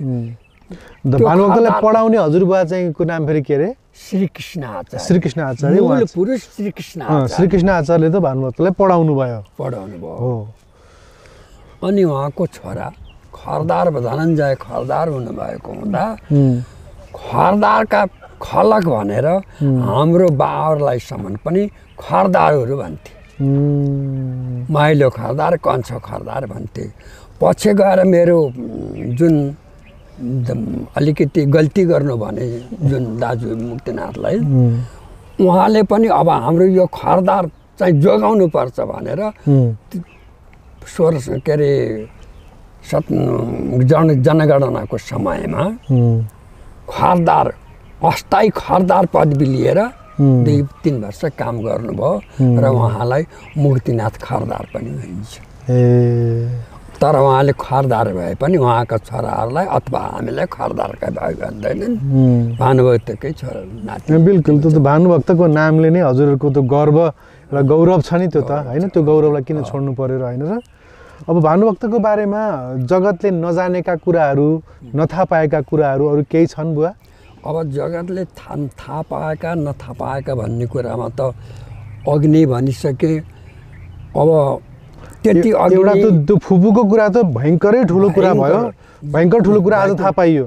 भानुभक्तलाई पढाउने हजुरबा चाहिँ को नाम फेरि के अरे? श्रीकृष्ण आचार्य। श्रीकृष्ण आचार्य मूल पुरुष श्रीकृष्ण आचार्य। श्रीकृष्ण आचार्यले त भानुभक्तलाई पढाउनु भयो। अनि उहाँको छोरा खरदार धनञ्जय खरदार हुनुभएको हुँदा खरदारका खलक भनेर हाम्रो बाबुलाई सम्म पनि खरदारहरू भन्थे। माइलो खरदार, कन्छ खरदार भन्थे। पछि गएर मेरो जुन अलिकति गल्ती गर्नु भने जुन दाजु मुक्तिनाथलाई, उहाँले पनि अब हाम्रो यो खरदार चाहिँ जोगाउनु पर्छ भनेर 16 के अरे जनगणनाको समयमा खरदार अस्थायी खरदार पदवी लिएर 2-3 वर्ष काम गर्नुभयो र उहाँलाई मुक्तिनाथ खरदार पनि भनिन्छ। तर उहाँले खरदार भए पनि उहाँका छोराहरूलाई अथवा हामीलाई खरदारका भाइ भन्दैनन्, भानुभक्तकै छोरा नाति। बिल्कुल, त्यो त भानुभक्तको नामले नै हजुरहरूको त गर्व र गौरव छ नि त्यो त होइन। त्यो गौरवलाई किन छोड्नु पर्यो र होइन र। अब भानुभक्तको बारेमा जगतले नजानेका कुराहरू, नथाहा पाएका कुराहरू अरू केही छन् बुवा? अब जगतले थाहा पाएका नथाहा पाएका भन्ने कुरामा त अघि नै भनिसके। अब त्यति एउटा त त्यो फुपूको कुरा त भयङ्करै ठुलो कुरा भयो, भयङ्कर ठुलो कुरा आज थाहा पाइयो।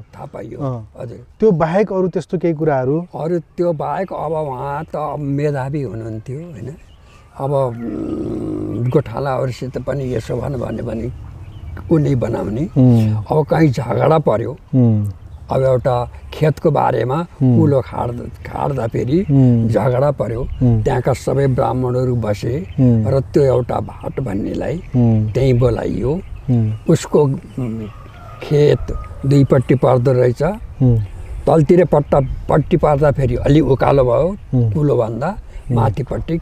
हजुर। त्यो बाहेक अरू त्यस्तो केही कुराहरू? अरू त्यो बाहेक अब उहाँ त मेधावी हुनुहुन्थ्यो होइन। अब गोठालाहरूसित पनि यसो भन्यो भने ऊ नै बनाउने। अब कहीँ झगडा पर्यो अब एउटा खेतको बारेमा कुलो खाड्दा फेरि झगडा पर्यो। त्यहाँका सबै ब्राह्मणहरू बसे र त्यो एउटा भाट भन्नेलाई त्यहीँ बोलाइयो। उसको खेत दुईपट्टि पर्दो रहेछ। तलतिर पट्टि पर्दा फेरि अलि उकालो भयो कुलोभन्दा, माथिपट्टि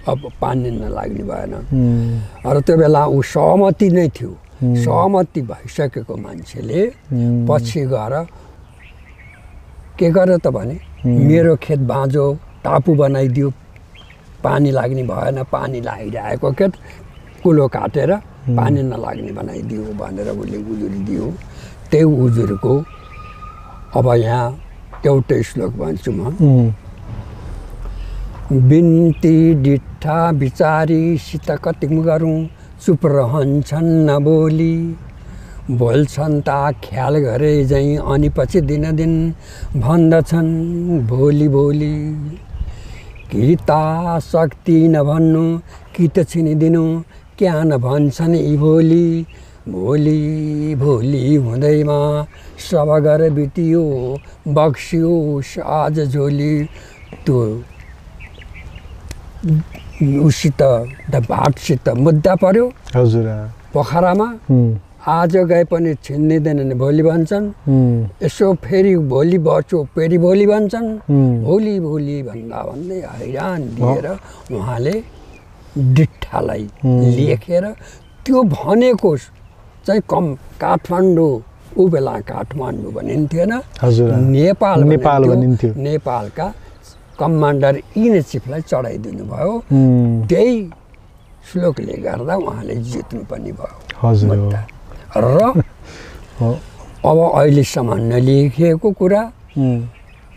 अब पानी नलाग्ने भएन। र त्यो बेला ऊ सहमति नै थियो। सहमति भइसकेको मान्छेले पछि गएर के गर्यो त भने मेरो खेत बाँझो टापु बनाइदियो, पानी लाग्ने भएन, पानी लागिरहेको खेत कुलो काटेर पानी नलाग्ने बनाइदियो भनेर उसले उजुरी दियो। त्यही उजुरको अब यहाँ एउटै श्लोक भन्छु म। बिन्ती डिठा बिचारीसित कति गरौँ, चुप रहन्छन् नबोली, बोल्छन् ता ख्याल गरे झैँ, अनि पछि दिन भन्दछन् भोलि भोलि। कि ता शक्ति नभन्नु, कि त छिनिदिनु, क्या नभन्छन् यी भोलि। भोलि भोलि हुँदैमा सब गरे बितियो, बक्सियोस् आज झोली। त्यो उसित भाटसित मुद्दा पर्यो हजुर पोखरामा। आज गए पनि छिन्दिँदैनन् भोलि भन्छन्। यसो फेरि भोलि बच्यो फेरि भोलि भन्छन्। भोलि भोलि भन्दा भन्दै हैरान दिएर उहाँले डिट्ठालाई लेखेर त्यो भनेको चाहिँ काठमाडौँ, ऊ बेला काठमाडौँ भनिन्थेन, नेपाल भनिन्थ्यो। नेपालका कमान्डर इन चिफलाई चढाइदिनु भयो। त्यही श्लोकले गर्दा उहाँले जित्नु पनि भयो। र अब अहिलेसम्म नलेखिएको कुरा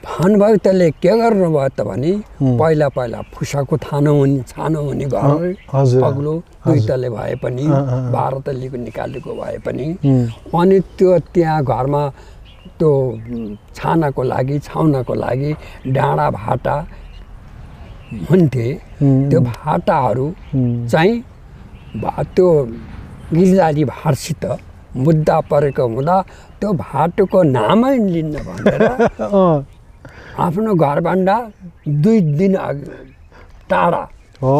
भानुभक्त त्यसले के गर्नुभयो त भने पहिला फुसाको छानो हुने घर अग्लो दुई तले भए पनि 12 तलेको निकालेको भए पनि अनि त्यो त्यहाँ घरमा त्यो छानाको लागि छाउनको लागि डाँडा भाटा हुन्थे। त्यो भाटाहरू चाहिँ त्यो गिरिजाली भाटसित मुद्दा परेको हुँदा त्यो भाटको नामै लिन्न भनेर आफ्नो घरभन्दा 2 दिन टाढा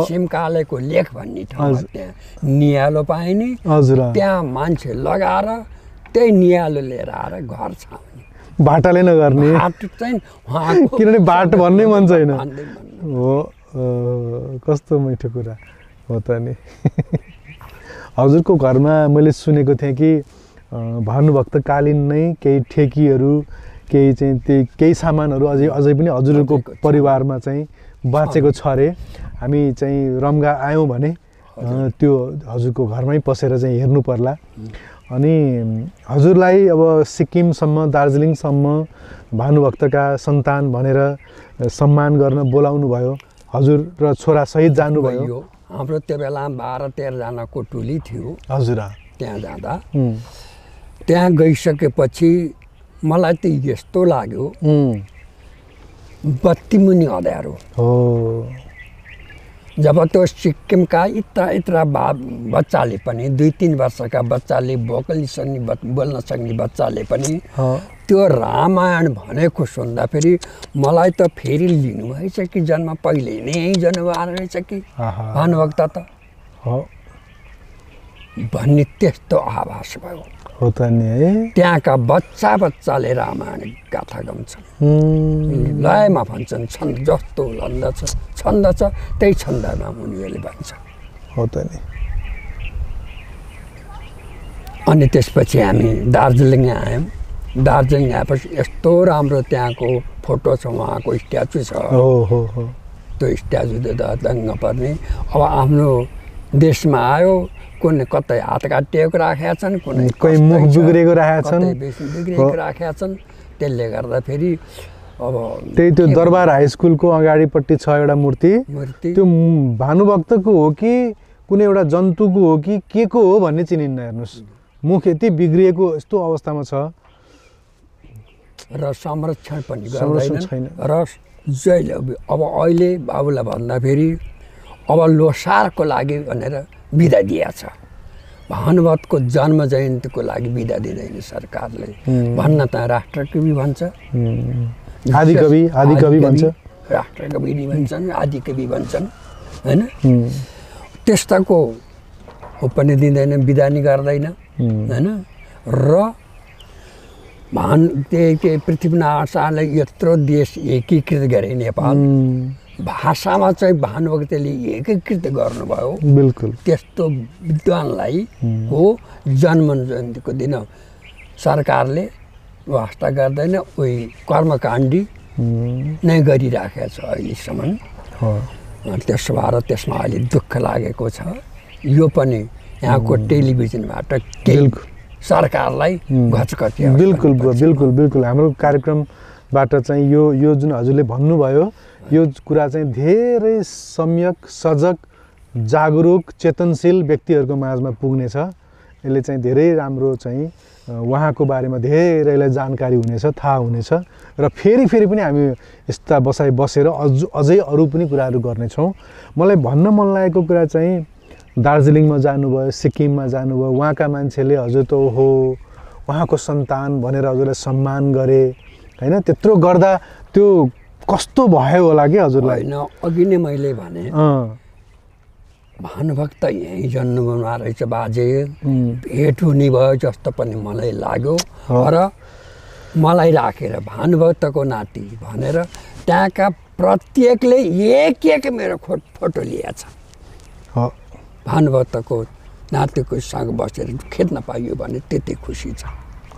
सिमकालेको लेख भन्ने ठाउँमा त्यहाँ नियालो पाइने, त्यहाँ मान्छे लगाएर त्यही नियालो लिएर आएर घर छाउने। भाटाले नगर्ने, किनभने बाट भन्नै मन छैन। हो कस्तो मिठो कुरा हो त नि। हजुरको घरमा मैले सुनेको थिएँ कि भानुभक्तकालीन नै केही ठेकीहरू केही चाहिँ केही सामानहरू अझै पनि हजुरको परिवारमा चाहिँ बाँचेको छ अरे। हामी चाहिँ रम्गा आयौँ भने त्यो हजुरको घरमै पसेर चाहिँ हेर्नु पर्ला। अनि हजुरलाई अब सिक्किमसम्म दार्जिलिङसम्म भानुभक्तका सन्तान भनेर सम्मान गर्न बोलाउनु भयो। हजुर र छोरा सहित जानुभयो। हाम्रो त्यो बेला 12-13 जनाको टोली थियो। हजुर त्यहाँ जाँदा त्यहाँ गइसकेपछि मलाई त यस्तो लाग्यो बत्ती मुनि अँध्यारो हो। जब त्यो सिक्किमका इत्रा बच्चाले पनि 2-3 वर्षका बच्चाले बोल्न सक्ने बच्चाले पनि त्यो रामायण भनेको सुन्दाखेरि मलाई त फेरि लिनु भएछ कि जन्म पहिले नै जन्मभएर रहेछ कि भानुभक्त त भन्ने त्यस्तो आभास भयो। हो त नि है। त्यहाँका बच्चाले रामायण गाथा गाउँछन्, लयमा भन्छन्, छन्द जस्तो छन्द छ त्यही छन्दमा उनीहरूले भन्छ। हो त नि। अनि त्यसपछि हामी दार्जिलिङ आयौँ। दार्जिलिङ आएपछि यस्तो राम्रो त्यहाँको फोटो छ, उहाँको स्ट्याचु छ। त्यो स्ट्याचु त दङ्ग पर्ने। अब आफ्नो देशमा आयो, कुनै कतै हात काटिएको राखेका छन्, कुनै कोही मुख बिग्रेको राखेका छन्, बिग्रेको राखेका छन्। त्यसले गर्दा फेरि अब त्यही त्यो दरबार हाई स्कुलको अगाडिपट्टि छ एउटा मूर्ति। त्यो भानुभक्तको हो कि कुनै एउटा जन्तुको हो कि के को हो भन्ने चिनिन्न। हेर्नुहोस् मुख यति बिग्रिएको यस्तो अवस्थामा छ र संरक्षण पनि गर्दैन। र जहिले अब अहिले बाबुलाई भन्दाखेरि अब लोसारको लागि भनेर बिदा दिएछ। भानुभक्तको जन्म जयन्तीको लागि बिदा दिँदैन सरकारले भन्न त राष्ट्रकवि भन्छ, आदिकवि भन्छ, राष्ट्रकवि नि भन्छन्, आदिकवि भन्छन् हैन। त्यस्ताको पनि दिँदैन, बिदा नि गर्दैन हैन। र पृथ्वीनारायण शाहले यत्रो देश एकीकृत गरे नेपाल, भाषामा चाहिँ भानुभक्तले एकीकृत गर्नुभयो। बिल्कुल त्यस्तो विद्वानलाई को जन्म जयन्तीको दिन सरकारले वास्ता गर्दैन, उही कर्मकाण्डी नै गरिराखेको छ अहिलेसम्म। त्यसो भएर त्यसमा अलि दुःख लागेको छ। यो पनि यहाँको टेलिभिजनबाट केही सरकारलाई घचकटिया। बिल्कुल बिल्कुल बिल्कुल हाम्रो कार्यक्रमबाट चाहिँ यो जुन हजुरले भन्नुभयो यो कुरा चाहिँ धेरै सम्यक सजग जागरुक चेतनशील व्यक्तिहरूको माझमा पुग्नेछ। यसले चाहिँ धेरै राम्रो चाहिँ उहाँको बारेमा धेरैलाई जानकारी हुनेछ, थाहा हुनेछ। र फेरि पनि हामी यस्ता बसेर अझै अरू पनि कुराहरू गर्नेछौँ। मलाई भन्न मन लागेको कुरा चाहिँ दार्जिलिङमा जानुभयो, सिक्किममा जानुभयो, उहाँका मान्छेले हजुर त हो उहाँको सन्तान भनेर हजुरलाई सम्मान गरे हैन। त्यत्रो गर्दा त्यो कस्तो भयो होला कि हजुरलाई? हैन, अघि नै मैले भने भानुभक्त यहीँ जन्मभूमिमा रहेछ बाजे, भेट हुने भयो जस्तो पनि मलाई लाग्यो। र मलाई राखेर भानुभक्तको नाति भनेर त्यहाँका प्रत्येकले एक मेरो फोटो लिएछ। भानुभक्तको नातिको सँग बसेर खेद्न पाइयो भने त्यति खुसी छ।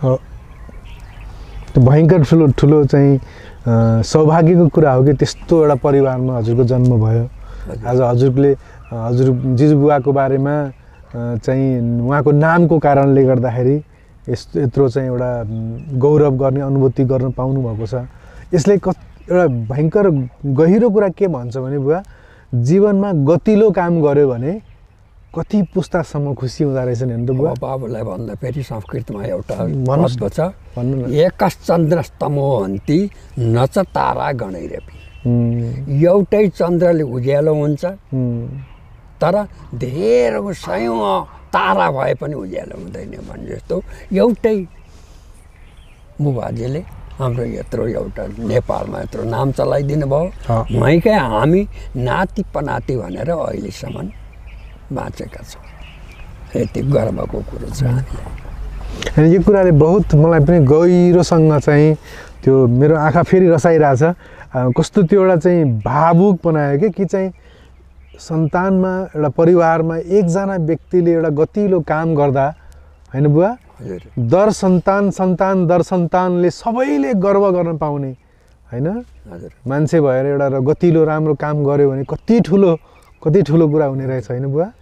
त्यो भयङ्कर ठुलो चाहिँ सौभाग्यको कुरा हो कि त्यस्तो एउटा परिवारमा हजुरको जन्म भयो। आज हजुरले हजुर जिजुबुवाको बारेमा चाहिँ उहाँको नामको कारणले गर्दाखेरि यत्रो चाहिँ एउटा गौरव गर्ने अनुभूति गर्न पाउनु भएको छ। यसले एउटा भयङ्कर गहिरो कुरा के भन्छ भने बुवा, जीवनमा गतिलो काम गर्यो भने कति पुस्तासम्म खुसी हुँदो रहेछ नि त बुवा? बाबुलाई भन्दा फेरि संस्कृतमा एउटा भन्नु छ, एकश्चन्द्रस्तमो हन्ति नच तारा गणैरपि। एउटै चन्द्रले उज्यालो हुन्छ तर धेरै सयौँ तारा भए पनि उज्यालो हुँदैन भने जस्तो एउटै बुबाजीले हाम्रो यत्रो एउटा नेपालमा यत्रो नाम चलाइदिनु भयो। वहीँकै हामी नाति पनाति भनेर अहिलेसम्म बाँचेका छौँ। यति गर्वको कुरो छ हामीलाई। यो कुराले बहुत मलाई पनि गहिरोसँग चाहिँ त्यो मेरो आँखा फेरि रसाइरहेछ। कस्तो त्यो एउटा चाहिँ भावुक बनायो कि चाहिँ सन्तानमा एउटा परिवारमा एकजना व्यक्तिले एउटा गतिलो काम गर्दा हैन बुवा, दर सन्तान दर सन्तानले सबैले गर्व गर्न पाउने हैन मान्छे भएर एउटा गतिलो राम्रो काम गर्यो भने कति ठुलो कुरा हुने रहेछ हैन बुवा?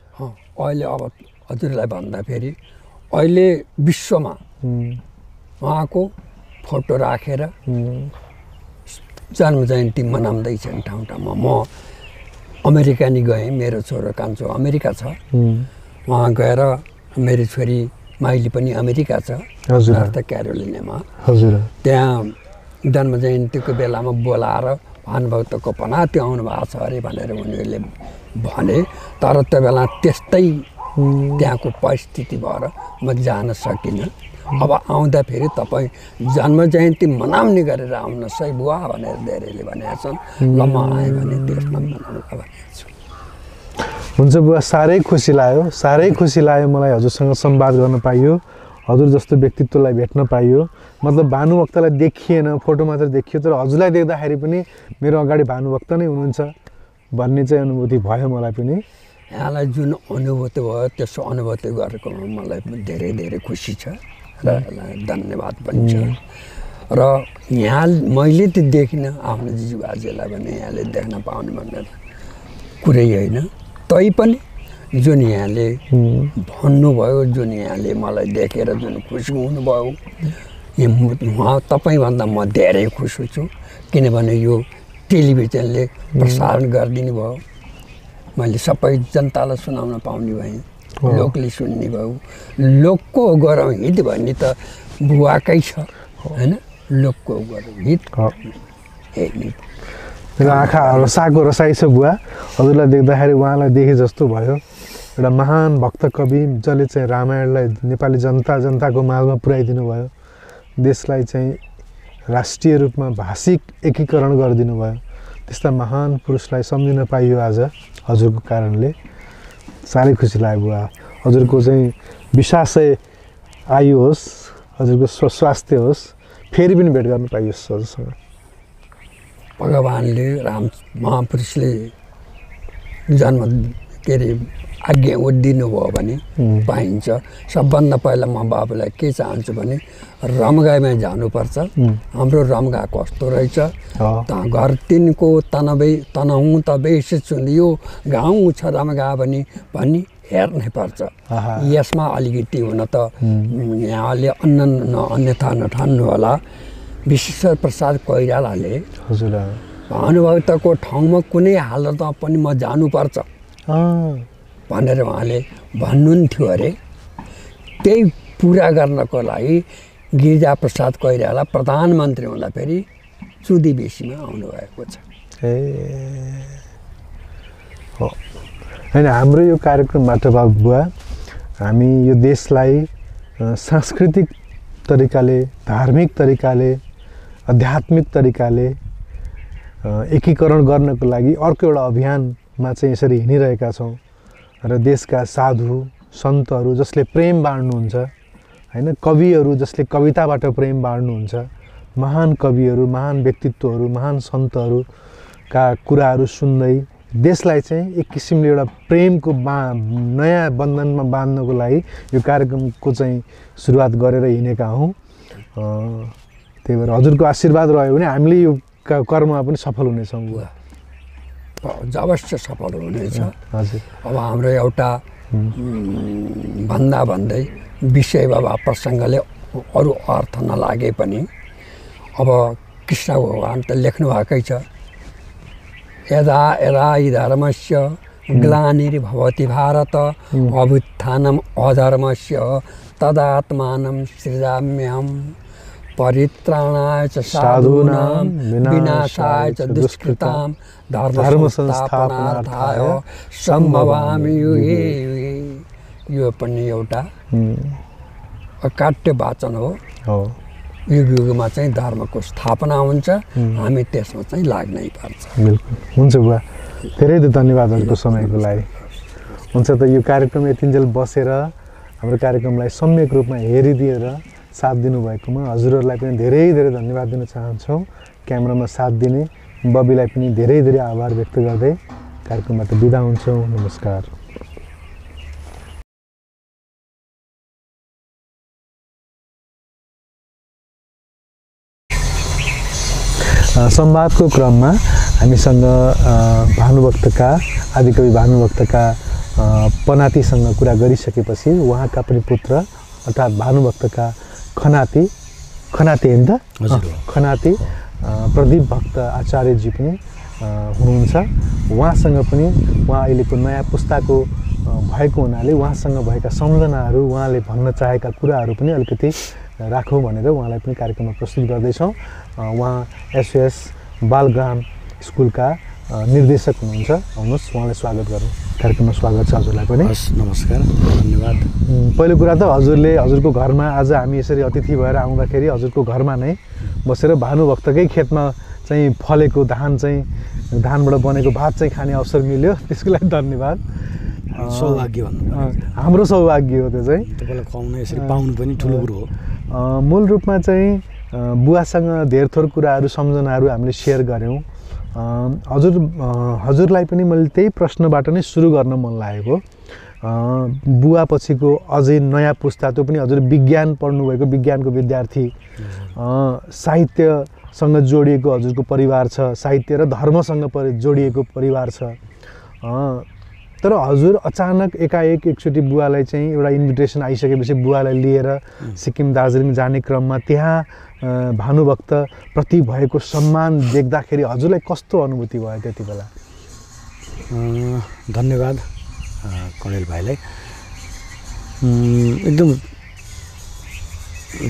अहिले अब हजुरलाई भन्दा फेरि अहिले विश्वमा उहाँको फोटो राखेर जन्म जयन्ती मनाउँदैछन् ठाउँ ठाउँमा। म अमेरिका नि गएँ, मेरो छोरो कान्छो अमेरिका छ। वहाँ गएर मेरो छोरी माइली पनि अमेरिका छ, नर्थ क्यारोलिनामा। त्यहाँ जन्म जयन्तीको बेलामा बोलाएर भानुभक्तको पनाति आउनु भएको छ अरे भनेर उनीहरूले भने। तर त्यो बेला त्यस्तै त्यहाँको परिस्थिति भएर म जान सकिनँ। अब आउँदा फेरि तपाईँ जन्म जयन्ती मनाउने गरेर आउनुहोस् है बुवा भनेर धेरैले भनेका छन्। ल म आएँ भने त्यसमा मनाउनुका भनेको छु। हुन्छ बुवा, साह्रै खुसी लाग्यो मलाई हजुरसँग संवाद गर्न पाइयो, हजुर जस्तो व्यक्तित्वलाई भेट्न पाइयो। मतलब भानुभक्तलाई देखिएन, फोटो मात्र देखियो, तर हजुरलाई देख्दाखेरि पनि मेरो अगाडि भानुभक्त नै हुनुहुन्छ भन्ने चाहिँ अनुभूति भयो मलाई पनि। यहाँलाई जुन अनुभूति भयो त्यसो अनुभूति गरेकोमा मलाई धेरै धेरै खुसी छ र धन्यवाद पनि छ। र यहाँ मैले त देखिनँ आफ्नो जिजुबाजेलाई भने यहाँले देख्न पाउने भन्ने कुरै होइन। तैपनि जुन यहाँले भन्नुभयो, जुन यहाँले मलाई देखेर जुन खुसी हुनुभयो, उहाँ तपाईँभन्दा म धेरै खुसी छु। किनभने यो टेलिभिजनले प्रसारण गरिदिनु भयो, मैले सबै जनतालाई सुनाउन पाउने भएँ, लोकले सुन्ने भयो। लोकको गरौँ हित भन्ने त बुवाकै छ होइन, लोकको गरौँ हित हेर्ने। मेरो आँखा रसाको रसाइ छ बुवा, हजुरलाई देख्दाखेरि उहाँलाई देखे जस्तो भयो। एउटा महान भक्त कवि जसले चाहिँ रामायणलाई नेपाली जनताको माझमा पुर्याइदिनु भयो, देशलाई चाहिँ राष्ट्रिय रूपमा भाषिक एकीकरण गरिदिनु भयो। त्यस्ता महान पुरुषलाई सम्झिन पाइयो आज हजुरको कारणले। साह्रै खुसी लाग्यो बुवा। हजुरको चाहिँ विश्वासै आयु होस्, हजुरको स्वास्थ्य होस्, फेरि पनि भेट गर्न पाइयोस् हजुरसँग। भगवानले राम महापुरुषले जन्म के अरे आज्ञा दिनुभयो भने पाइन्छ। सबभन्दा पहिला म बाबुलाई के चाहन्छु भने रमगाईमा जानुपर्छ। हाम्रो रमगा कस्तो रहेछ, घर तिनको तनहुँ त बेसी चुनियो, गाउँ छ रमगा भनी हेर्नै पर्छ। यसमा अलिकति हुन त यहाँले अन्यथा नठान्नु होला। विश्वेश्वर प्रसाद कोइरालाले भानुभक्तको ठाउँमा कुनै हालतमा पनि म जानुपर्छ भनेर उहाँले भन्नुहुन्थ्यो अरे। त्यही पुरा गर्नको लागि गिरिजाप्रसाद कोइराला प्रधानमन्त्री हुँदाखेरि चुदी बेसीमा आउनुभएको छ। हो होइन, हाम्रो यो कार्यक्रमबाट बुवा हामी यो देशलाई सांस्कृतिक तरिकाले, धार्मिक तरिकाले, आध्यात्मिक तरिकाले एकीकरण गर्नको लागि अर्को एउटा अभियानमा चाहिँ यसरी हिँडिरहेका छौँ। र देशका साधु सन्तहरू जसले प्रेम बाँड्नुहुन्छ होइन, कविहरू जसले कविताबाट प्रेम बाँड्नुहुन्छ, महान कविहरू, महान व्यक्तित्वहरू, महान सन्तहरूका कुराहरू सुन्दै देशलाई चाहिँ एक किसिमले एउटा प्रेमको नयाँ बन्धनमा बाँध्नको लागि यो कार्यक्रमको चाहिँ सुरुवात गरेर हिँडेका हौँ। त्यही भएर हजुरको आशीर्वाद रह्यो भने हामीले यो कर्ममा पनि सफल हुनेछौँ बुवा। अवश्य सफल हुनेछ। हजुर। अब हाम्रो एउटा भन्दै विषय वा प्रसङ्गले अरू अर्थ नलागे पनि अब कृष्ण भगवान त लेख्नु भएकै छ, यदा यदा हि धर्मस्य ग्लानिर्भवति भारत अभ्युत्थानम् अधर्मस्य तदात्मानं सृजाम्यहम् परित्राणाय च साधूनां विनाशाय च दुष्कृतां धर्म संस्थापनार्थाय सम्भवामि युगे युगे। यो पनि एउटा अकाट्य वाचन हो। युग युगमा चाहिँ धर्मको स्थापना हुन्छ, हामी त्यसमा चाहिँ लाग्नै पर्छ। बिल्कुल हुन्छ बुवा, धेरै धेरै धन्यवाद हजुरको समयको लागि। हुन्छ त यो कार्यक्रम यतिन्जेल बसेर हाम्रो कार्यक्रमलाई सम्यक रूपमा हेरिदिएर साथ दिनुभएकोमा हजुरहरूलाई पनि धेरै धेरै धन्यवाद दिन चाहन्छौँ। क्यामेरामा साथ दिने बबीलाई पनि धेरै धेरै आभार व्यक्त गर्दै कार्यक्रमबाट बिदा हुन्छौँ। नमस्कार। संवादको क्रममा हामीसँग भानुभक्तका आदिकवि भानुभक्तका पनातिसँग कुरा गरिसकेपछि उहाँका पनि पुत्र अर्थात् भानुभक्तका खनाती होइन त, खनाती प्रदीप भक्त आचार्यजी पनि हुनुहुन्छ। उहाँसँग पनि उहाँ अहिलेको नयाँ पुस्ताको भएको हुनाले उहाँसँग भएका सम्झनाहरू, उहाँले भन्न चाहेका कुराहरू पनि अलिकति राखौँ भनेर उहाँलाई पनि कार्यक्रममा प्रस्तुत गर्दैछौँ। उहाँ एसओएस बालग्राम स्कुलका निर्देशक हुनुहुन्छ। आउनुहोस् उहाँलाई स्वागत गरौँ। कार्यक्रममा स्वागत छ हजुरलाई पनि। नमस्कार, धन्यवाद। पहिलो कुरा त हजुरको घरमा आज हामी यसरी अतिथि भएर आउँदाखेरि हजुरको घरमा नै बसेर भानुभक्तकै खेतमा चाहिँ फलेको धानबाट बनेको भात चाहिँ खाने अवसर मिल्यो, त्यसको लागि धन्यवाद। सौभाग्य भन्नु हाम्रो सौभाग्य हो त्यो चाहिँ। तपाईँलाई खुवाउन यसरी पाउनु पनि ठुलो कुरो हो। मूल रूपमा चाहिँ बुवासँग धेर थोर कुराहरू सम्झनाहरू हामीले सेयर गऱ्यौँ। हजुरलाई पनि मैले त्यही प्रश्नबाट नै सुरु गर्न मन लागेको। बुवा पछिको अझै नयाँ पुस्ता, त्यो पनि हजुर विज्ञान पढ्नुभएको, विज्ञानको विद्यार्थी, साहित्यसँग जोडिएको हजुरको परिवार छ, साहित्य र धर्मसँग जोडिएको परिवार छ। तर हजुर अचानक एकाएक एकचोटि बुवालाई चाहिँ एउटा इन्भिटेसन आइसकेपछि बुवालाई लिएर सिक्किम दार्जिलिङ जाने क्रममा त्यहाँ भानुभक्त प्रति भएको सम्मान देख्दाखेरि हजुरलाई कस्तो अनुभूति भयो त्यति बेला? धन्यवाद कणेल भाइलाई। एकदम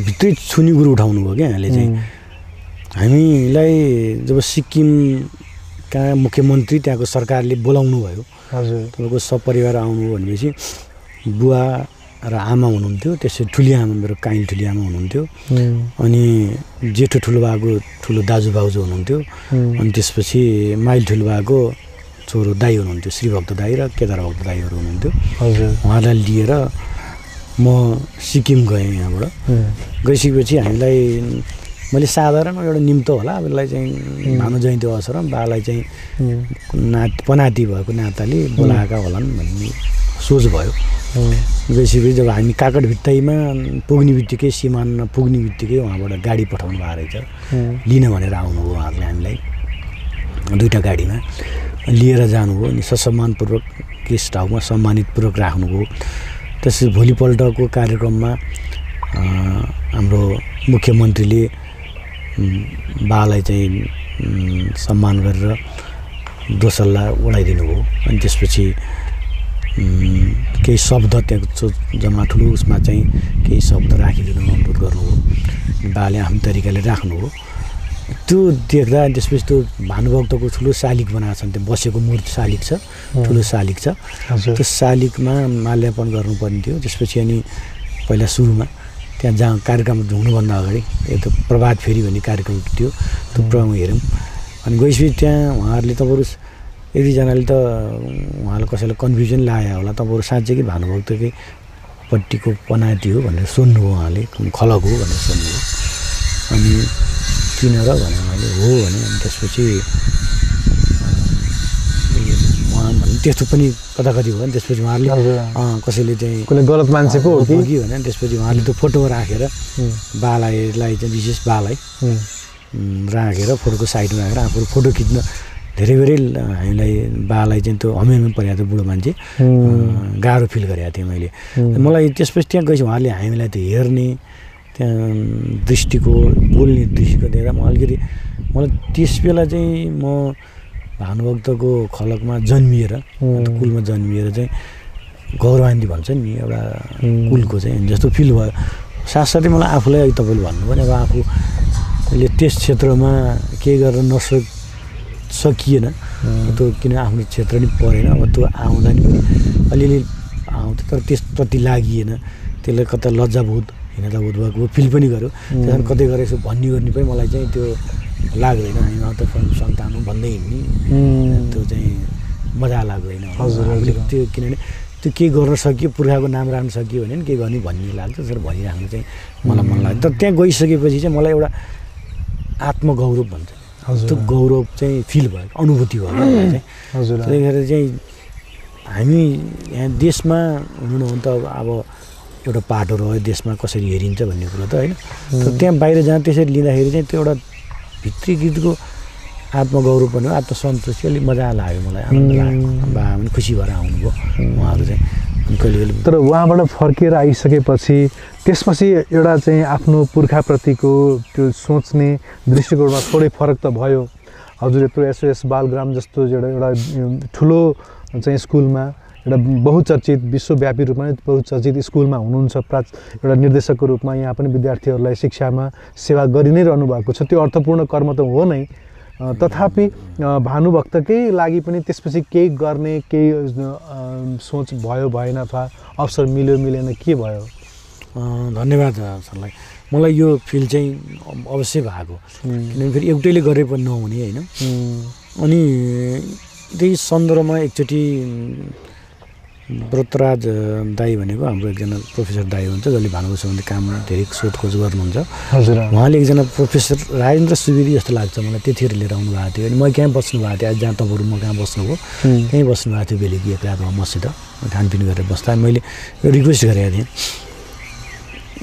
भित्रै छुने कुरो उठाउनु भयो क्या यहाँले चाहिँ। हामीलाई जब सिक्किम कहाँ मुख्यमन्त्री त्यहाँको सरकारले बोलाउनु भयो। हजुर तपाईँको सपरिवार आउनु भनेपछि बुवा र आमा हुनुहुन्थ्यो, त्यसै ठुली आमा मेरो काइल ठुली आमा हुनुहुन्थ्यो, अनि जेठो ठुलो बाको ठुलो दाजु भाउजू हुनुहुन्थ्यो, अनि त्यसपछि माइल ठुलो बाको छोरो दाई हुनुहुन्थ्यो, श्रीभक्त दाई र केदार भक्त दाईहरू हुनुहुन्थ्यो। हजुर उहाँलाई लिएर म सिक्किम गएँ। यहाँबाट गइसकेपछि हामीलाई मैले साधारण एउटा निम्तो होला उसलाई चाहिँ भानु जयन्ती अवसरमा बालाई चाहिँ पनाती भएको नाताले बोलाएका होलान् भन्ने सोच भयो। गइसकेपछि जब हामी काकटभित्तैमा पुग्ने बित्तिकै सीमानमा पुग्ने बित्तिकै उहाँबाट गाडी पठाउनु भएको रहेछ, लिन भनेर आउनुभयो उहाँहरूले हामीलाई 2टा गाडीमा लिएर जानुभयो। अनि ससम्मानपूर्वक गेस्ट हाउसमा सम्मानितपूर्वक राख्नुभयो। त्यसपछि भोलिपल्टको कार्यक्रममा हाम्रो मुख्यमन्त्रीले बालाई चाहिँ सम्मान गरेर दोसल्ला उडाइदिनु भयो। अनि त्यसपछि केही शब्द त्यहाँ जम्मा ठुलो उसमा चाहिँ केही शब्द राखिदिनु अनुरोध गर्नुभयो। बाले आफ्नो तरिकाले राख्नुभयो। त्यो देख्दा त्यसपछि त्यो भानुभक्तको ठुलो शालिग बनाएको छन्, त्यो बसेको मूर्ति शालिग छ, ठुलो शालिग छ। त्यो शालिगमा माल्यार्पण गर्नुपर्ने थियो। त्यसपछि अनि पहिला सुरुमा त्यहाँ जहाँ कार्यक्रम हुनुभन्दा अगाडि एउटा प्रभात फेरी भन्ने कार्यक्रम थियो, त्यो प्रोग्राम हेऱ्यौँ। अनि गएपछि त्यहाँ उहाँहरूले तपाईँहरू एक दुईजनाले त उहाँलाई कसैलाई कन्फ्युजन लाग्यो होला, तपाईँहरू साँच्चै कि भानुभक्तकै पट्टिको पनाती हो भनेर सोध्नुभयो, उहाँले खलक हो भनेर सोध्नुभयो। अनि किन र भने मैले हो भने, अनि त्यसपछि उहाँ भन्नु त्यस्तो पनि कताकति भयो। अनि त्यसपछि उहाँहरूले कसैले चाहिँ गलत मान्छे पो हो कि भने त्यसपछि उहाँले त्यो फोटो राखेर बालाई चाहिँ विशेष बालाई राखेर फोटोको साइडमा राखेर आफूहरू फोटो खिच्न धेरै हामीलाई बालाई चाहिँ त्यो हमेमा परेको थियो, बुढो मान्छे गाह्रो फिल गरेको थिएँ मैले। मलाई त्यसपछि त्यहाँ गएपछि उहाँले हामीलाई त्यो हेर्ने त्यहाँ दृष्टिको बोल्ने दृष्टिको देख्दा म अलिकति मलाई त्यस बेला चाहिँ म भानुभक्तको खलकमा जन्मिएर कुलमा जन्मिएर चाहिँ गौरवान्वित भन्छ नि एउटा कुलको चाहिँ जस्तो फिल भयो। साथसाथै मलाई आफूलाई अघि तपाईँले भन्नुभयो नि अब आफूले त्यस क्षेत्रमा केही गर्न सकिएन त्यो, किन आफ्नो क्षेत्र नि परेन। अब त्यो आउँदा नि पनि अलिअलि आउँथ्यो तर त्यसप्रति लागिएन, त्यसले कता लज्जाबोध हिँड्दाबोध भएको फिल पनि गर्यो। त्यस कारण कतै गएर यसो भन्ने गर्ने पनि मलाई चाहिँ त्यो लाग्दैन। हामी त सन्तान हो भन्दै हिँड्ने त्यो चाहिँ मजा लाग्दैन। हामीले त्यो किनभने त्यो केही गर्न सकियो, पुर्खाको नाम राख्न सकियो भने केही गर्ने भन्ने लाग्छ, तर भनिराख्नु चाहिँ मलाई मन लाग्छ। तर त्यहाँ गइसकेपछि चाहिँ मलाई एउटा आत्मगौरव भन्छ, त्यो गौरव चाहिँ फिल भयो, अनुभूति भयो मलाई चाहिँ। त्यही भएर चाहिँ हामी यहाँ देशमा हुनु न त अब एउटा पाटो रह्यो देशमा कसरी हेरिन्छ भन्ने कुरा त होइन। तर त्यहाँ बाहिर जहाँ त्यसरी लिँदाखेरि चाहिँ त्यो एउटा भित्री गीतको आत्मगौरव पनि हो, आत्मसन्तुष्टि अलिक मजा लाग्यो मलाई, आनन्द लाग्यो। बा पनि खुसी भएर आउनुभयो उहाँहरू चाहिँ। अनि कहिले कहिले तर उहाँबाट फर्केर आइसकेपछि त्यसपछि एउटा चाहिँ आफ्नो पुर्खाप्रतिको त्यो सोच्ने दृष्टिकोणमा थोरै फरक त भयो। हजुर यत्रो SOS बालग्राम जस्तो एउटा ठुलो चाहिँ स्कुलमा एउटा बहुचर्चित विश्वव्यापी रूपमा बहुचर्चित स्कुलमा हुनुहुन्छ, एउटा निर्देशकको रूपमा यहाँ पनि विद्यार्थीहरूलाई शिक्षामा सेवा गरि नै रहनु भएको छ। त्यो अर्थपूर्ण कर्म त हो नै, तथापि भानुभक्तकै लागि पनि त्यसपछि केही गर्ने केही सोच भयो भएन अथवा अवसर मिल्यो मिलेन, के भयो? धन्यवाद सरलाई। मलाई यो फिल चाहिँ अवश्य भएको, किनभने फेरि एउटैले गरे पनि नहुने होइन। अनि त्यही सन्दर्भमा एकचोटि व्रतराज दाई भनेको हाम्रो एकजना प्रोफेसर दाई हुन्छ जसले भानुभक्त सम्बन्धी काम धेरै सोधखोज गर्नुहुन्छ। हजुर उहाँले एकजना प्रोफेसर राजेन्द्र सुवेदी जस्तो लाग्छ मलाई त्यतिखेर लिएर आउनु भएको थियो। अनि म कहाँ बस्नु भएको थिएँ, आज जहाँ तपाईँहरू म कहाँ बस्नुभयो त्यहीँ बस्नु भएको थियो। बेलुकी एक रात मसित खानपिन गरेर बस्दा मैले यो रिक्वेस्ट गरेको थिएँ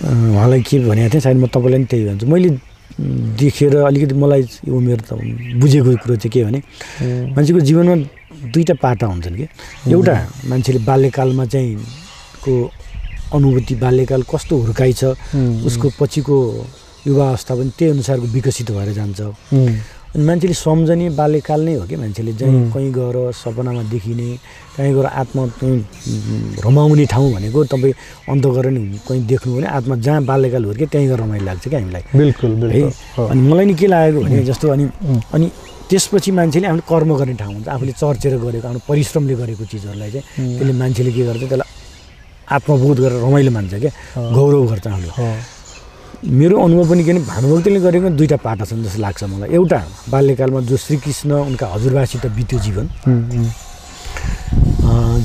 उहाँलाई, के भनेको थिएँ सायद म तपाईँलाई पनि त्यही भन्छु। मैले देखेर अलिकति मलाई उमेर त बुझेको कुरो चाहिँ के भने मान्छेको जीवनमा दुईवटा पाटा हुन्छन् कि, एउटा मान्छेले बाल्यकालमा चाहिँ को अनुभूति, बाल्यकाल कस्तो हुर्काइ छ उसको पछिको युवा अवस्था पनि त्यही अनुसारको विकसित भएर जान्छ। अनि मान्छेले सम्झने बाल्यकाल नै हो कि मान्छेले चाहिँ कहीँ गएर सपनामा देखिने, कहीँ गएर आत्मा रमाउने ठाउँ भनेको तपाईँ अन्तःकरण कहीँ देख्नु भने आत्मा जहाँ बाल्यकाल हुर्के त्यहीँ गएर रमाइलो लाग्छ क्या हामीलाई। बिल्कुल है। अनि मलाई नि के लागेको भने जस्तो अनि त्यसपछि मान्छेले आफ्नो कर्म गर्ने ठाउँ हुन्छ आफूले चर्चेर गरेको आफ्नो परिश्रमले गरेको चिजहरूलाई चाहिँ त्यसले मान्छेले के गर्छ त्यसलाई आत्मबोध गरेर रमाइलो मान्छ क्या गौरव गर्छ आफूले मेरो अनुभव पनि के भने भानुभक्तले गरेको दुईवटा पाटा छन् जस्तो लाग्छ मलाई एउटा बाल्यकालमा जो श्रीकृष्ण उनका हजुरबासित बित्यो जीवन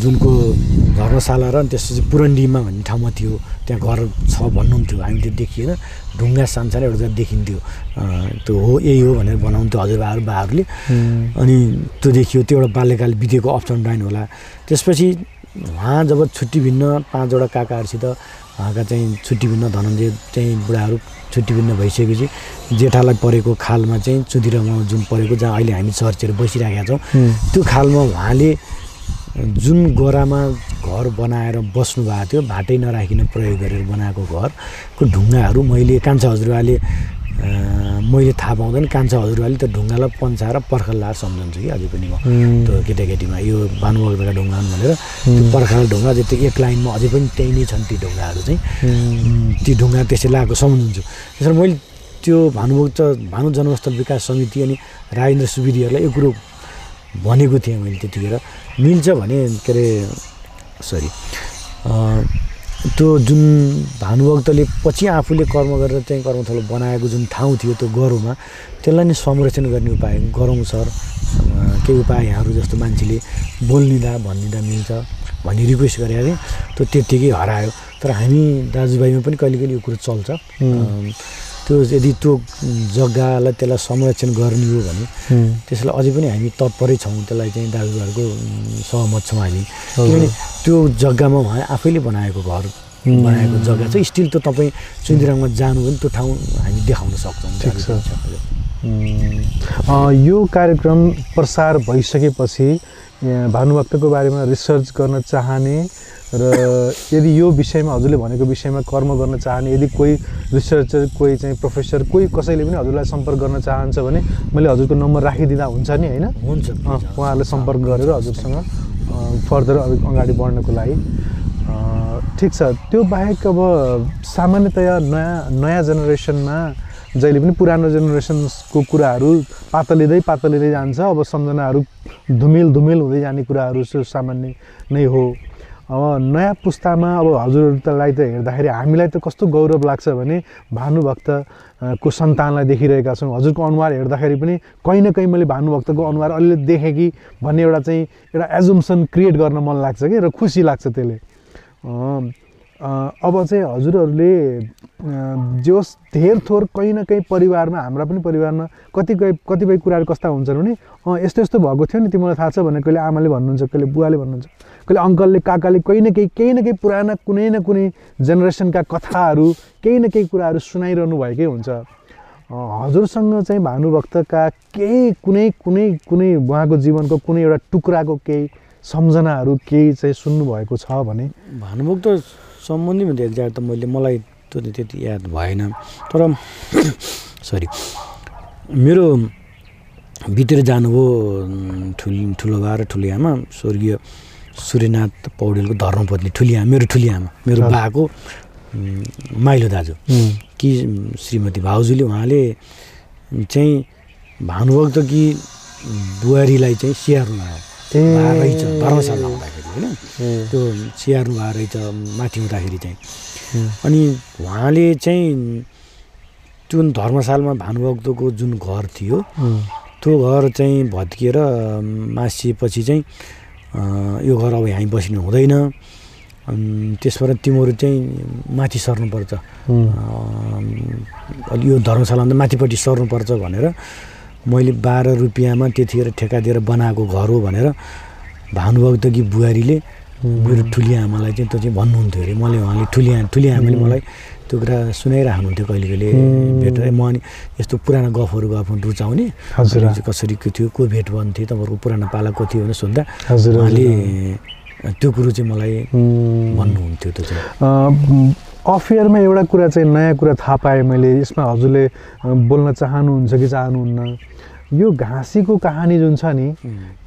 जुनको धर्मशाला र त्यसपछि पुरन्डीमा भन्ने ठाउँमा थियो त्यहाँ घर छ भन्नुहुन्थ्यो हामी त्यो देखिएन ढुङ्गा सानसानो एउटा देखिन्थ्यो त्यो हो यही हो भनेर बनाउँथ्यो हजुरबाहरूले अनि त्यो देखियो त्यो एउटा बाल्यकाल बितेको अप्स एन्ड डाउन होला त्यसपछि उहाँ जब छुट्टी भिन्न 5 वटा काकाहरूसित उहाँका चाहिँ छुट्टी भिन्न धनञ्जय चाहिँ बुढाहरू छुट्टी भिन्न भइसकेपछि जेठालाई परेको खालमा चाहिँ चुदिरमा जुन परेको जहाँ अहिले हामी चर्चेर बसिरहेका छौँ त्यो खालमा उहाँले जुन गोरामा घर बनाएर बस्नु भएको थियो भाटै नराखिन प्रयोग गरेर बनाएको घरको ढुङ्गाहरू कान्छा हजुरबाले मैले थाहा पाउँदैन कान्छा हजुरबाले त्यो ढुङ्गालाई पन्चाएर पर्खाल लाएर सम्झन्छु कि अझै पनि म त्यो केटाकेटीमा यो भानुभक्तका ढुङ्गा भनेर त्यो पर्खाल ढुङ्गा जति एक लाइनमा अझै पनि त्यही नै छन् ती ढुङ्गाहरू चाहिँ ती ढुङ्गा त्यसै लगाएको सम्झन्छु त्यसरी मैले त्यो भानु जनस्थल विकास समिति अनि राजेन्द्र सुवेदीहरूलाई यो कुरो भनेको थिएँ मैले त्यतिखेर मिल्छ भने के अरे त्यो जुन भानुभक्तले पछि आफूले कर्म गरेर चाहिँ कर्मथलो बनाएको जुन ठाउँ थियो त्यो गरौँमा त्यसलाई नै संरक्षण गर्ने उपाय गरौँ सर केही उपाय यहाँहरू जस्तो मान्छेले भनिदिँदा मिल्छ भन्ने रिक्वेस्ट गरेको थिएँ त्यो त्यत्तिकै हरायो तर हामी दाजुभाइमा पनि कहिले कहिले यो कुरो चल्छ त्यो यदि त्यो जग्गालाई त्यसलाई संरक्षण गर्ने हो भने त्यसलाई अझै पनि हामी तत्परै छौँ त्यसलाई चाहिँ दाजुभाइहरूको सहमत छौँ हामी किनभने त्यो जग्गामा उहाँ आफैले बनाएको घर बनाएको जग्गा चाहिँ स्टिल त्यो तपाईँ चुन्दिराङमा जानु भने त्यो ठाउँ हामी देखाउन सक्छौँ यो कार्यक्रम प्रसार भइसकेपछि भानुभक्तको बारेमा रिसर्च गर्न चाहने र यदि यो विषयमा हजुरले भनेको विषयमा कर्म गर्न चाहने यदि कोही रिसर्चर कोही चाहिँ प्रोफेसर कोही कसैले पनि हजुरलाई सम्पर्क गर्न चाहन्छ भने मैले हजुरको नम्बर राखिदिँदा हुन्छ नि हैन हुन्छ उहाँहरूले सम्पर्क गरेर हजुरसँग फर्दर अगाडि बढ्नको लागि ठिक छ त्यो बाहेक अब सामान्यतया नयाँ जेनेरेसनमा जहिले पनि पुरानो जेनेरेसनको कुराहरू पातलिँदै जान्छ अब सम्झनाहरू धुमिल हुँदै जाने कुराहरू सामान्य नै हो अब नयाँ पुस्तामा अब हजुरलाई त हेर्दाखेरि हामीलाई त कस्तो गौरव लाग्छ भने भानुभक्तको सन्तानलाई देखिरहेका छौँ हजुरको अनुहार हेर्दाखेरि पनि कहीँ न कहीँ मैले भानुभक्तको अनुहार अलिअलि देखेँ कि भन्ने एउटा एजुम्सन क्रिएट गर्न मन लाग्छ कि र खुसी लाग्छ त्यसले अब चाहिँ हजुरहरूले जोस् धेर थोर कहीँ न कहीँ परिवारमा हाम्रा पनि परिवारमा कतिपय कुराहरू कस्ता हुन्छन् भने यस्तो भएको थियो नि तिमीलाई थाहा छ भने कहिले आमाले भन्नुहुन्छ कहिले बुवाले भन्नुहुन्छ कहिले अङ्कलले काकाले केही न केही पुराना कुनै न कुनै जेनेरेसनका कथाहरू केही न केही कुराहरू सुनाइरहनु भएकै हुन्छ हजुरसँग चाहिँ भानुभक्तका केही कुनै उहाँको जीवनको कुनै एउटा टुक्राको केही सम्झनाहरू केही चाहिँ सुन्नुभएको छ भने भानुभक्त सम्बन्धीमा त एक्ज्याक्ट त मलाई त्यति याद भएन तर मेरो बितेर जानुभयो ठुलो बा र ठुली आमा स्वर्गीय सूर्यनाथ पौडेलको धर्मपत्नी मेरो ठुली आमा मेरो बाको माइलो दाजु कि श्रीमती भाउजूले उहाँले चाहिँ भानुभक्तकी बुहारीलाई चाहिँ स्याहार्नु रहेछ धर्मशाला हुँदाखेरि होइन त्यो स्याहार्नु भएको रहेछ माथि हुँदाखेरि चाहिँ अनि उहाँले चाहिँ जुन धर्मशालामा भानुभक्तको जुन घर थियो त्यो घर चाहिँ भत्किएर मासिएपछि चाहिँ यो घर अब यहाँ बसिनु हुँदैन त्यसबाट तिमीहरू चाहिँ माथि सर्नुपर्छ यो धर्मशालामा माथिपट्टि सर्नुपर्छ भनेर मैले 12 रुपियाँमा त्यतिखेर ठेका दिएर बनाएको घर हो भनेर भानुभक्तकी बुहारीले मेरो ठुली आमालाई चाहिँ त्यो चाहिँ भन्नुहुन्थ्यो अरे उहाँले ठुली आमाले मलाई त्यो कुरा सुनाइराख्नुहुन्थ्यो कहिले भेटेर म अनि यस्तो पुरानो गफहरू रुचाउने हजुर कसरी के थियो को भेट भन्थे तपाईँहरूको पुरानो पाला को थियो भनेर सोद्धा उहाँले त्यो कुरो चाहिँ मलाई भन्नुहुन्थ्यो त्यो चाहिँ अफियरमा एउटा कुरा चाहिँ नयाँ कुरा थाहा पाएँ मैले यसमा हजुरले बोल्न चाहनुहुन्छ कि चाहनुहुन्न यो घाँसीको कहानी जुन छ नि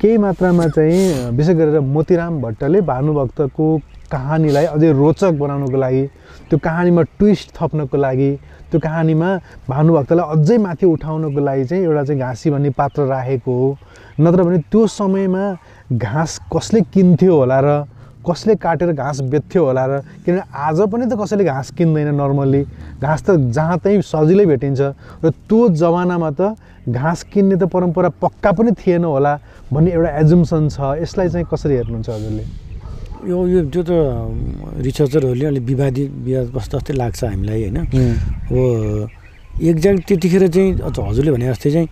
केही मात्रामा चाहिँ विशेष गरेर मोतीराम भट्टले भानुभक्तको कहानीलाई अझै रोचक बनाउनको लागि, त्यो कहानीमा ट्विस्ट थप्नको लागि, त्यो कहानीमा भानुभक्तलाई अझै माथि उठाउनको लागि चाहिँ एउटा चाहिँ घाँसी भन्ने पात्र राखेको हो। नत्र भने त्यो समयमा घाँस कसले किन्थ्यो होला र कसले काटेर घाँस बेच्थ्यो होला र, किनभने आज पनि त कसैले घाँस किन्दैन नर्मल्ली, घाँस त जहाँ तहीँ सजिलै भेटिन्छ र त्यो जमानामा त घाँस किन्ने त परम्परा पक्का पनि थिएन होला भन्ने एउटा एजुम्सन छ। यसलाई चाहिँ कसरी हेर्नुहुन्छ हजुरले? यो त्यो त रिसर्चरहरूले अलिक विवादग्रस्त जस्तै लाग्छ हामीलाई होइन। अब एक्ज्याक्ट त्यतिखेर चाहिँ हजुरले भने जस्तै चाहिँ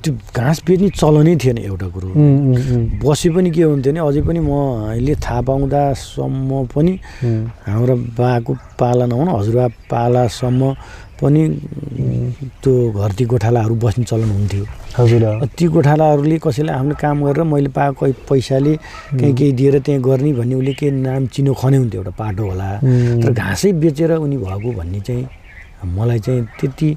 त्यो घाँस बेच्ने चलनै थिएन एउटा कुरो। बसे पनि के हुन्थ्यो भने अझै पनि म अहिले थाहा पाउँदासम्म पनि हाम्रो बाको पाला नहुन हजुरबा पालासम्म पनि त्यो घरती गोठालाहरू बस्ने चलन हुन्थ्यो। हजुर ती गोठालाहरूले कसैलाई आफ्नो काम गरेर मैले पाएको पैसाले केही दिएर त्यहाँ गर्ने भन्ने उसले के नाम चिनो खने हुन्थ्यो, एउटा पाटो होला। तर घाँसै बेचेर उनी भएको भन्ने चाहिँ मलाई चाहिँ त्यति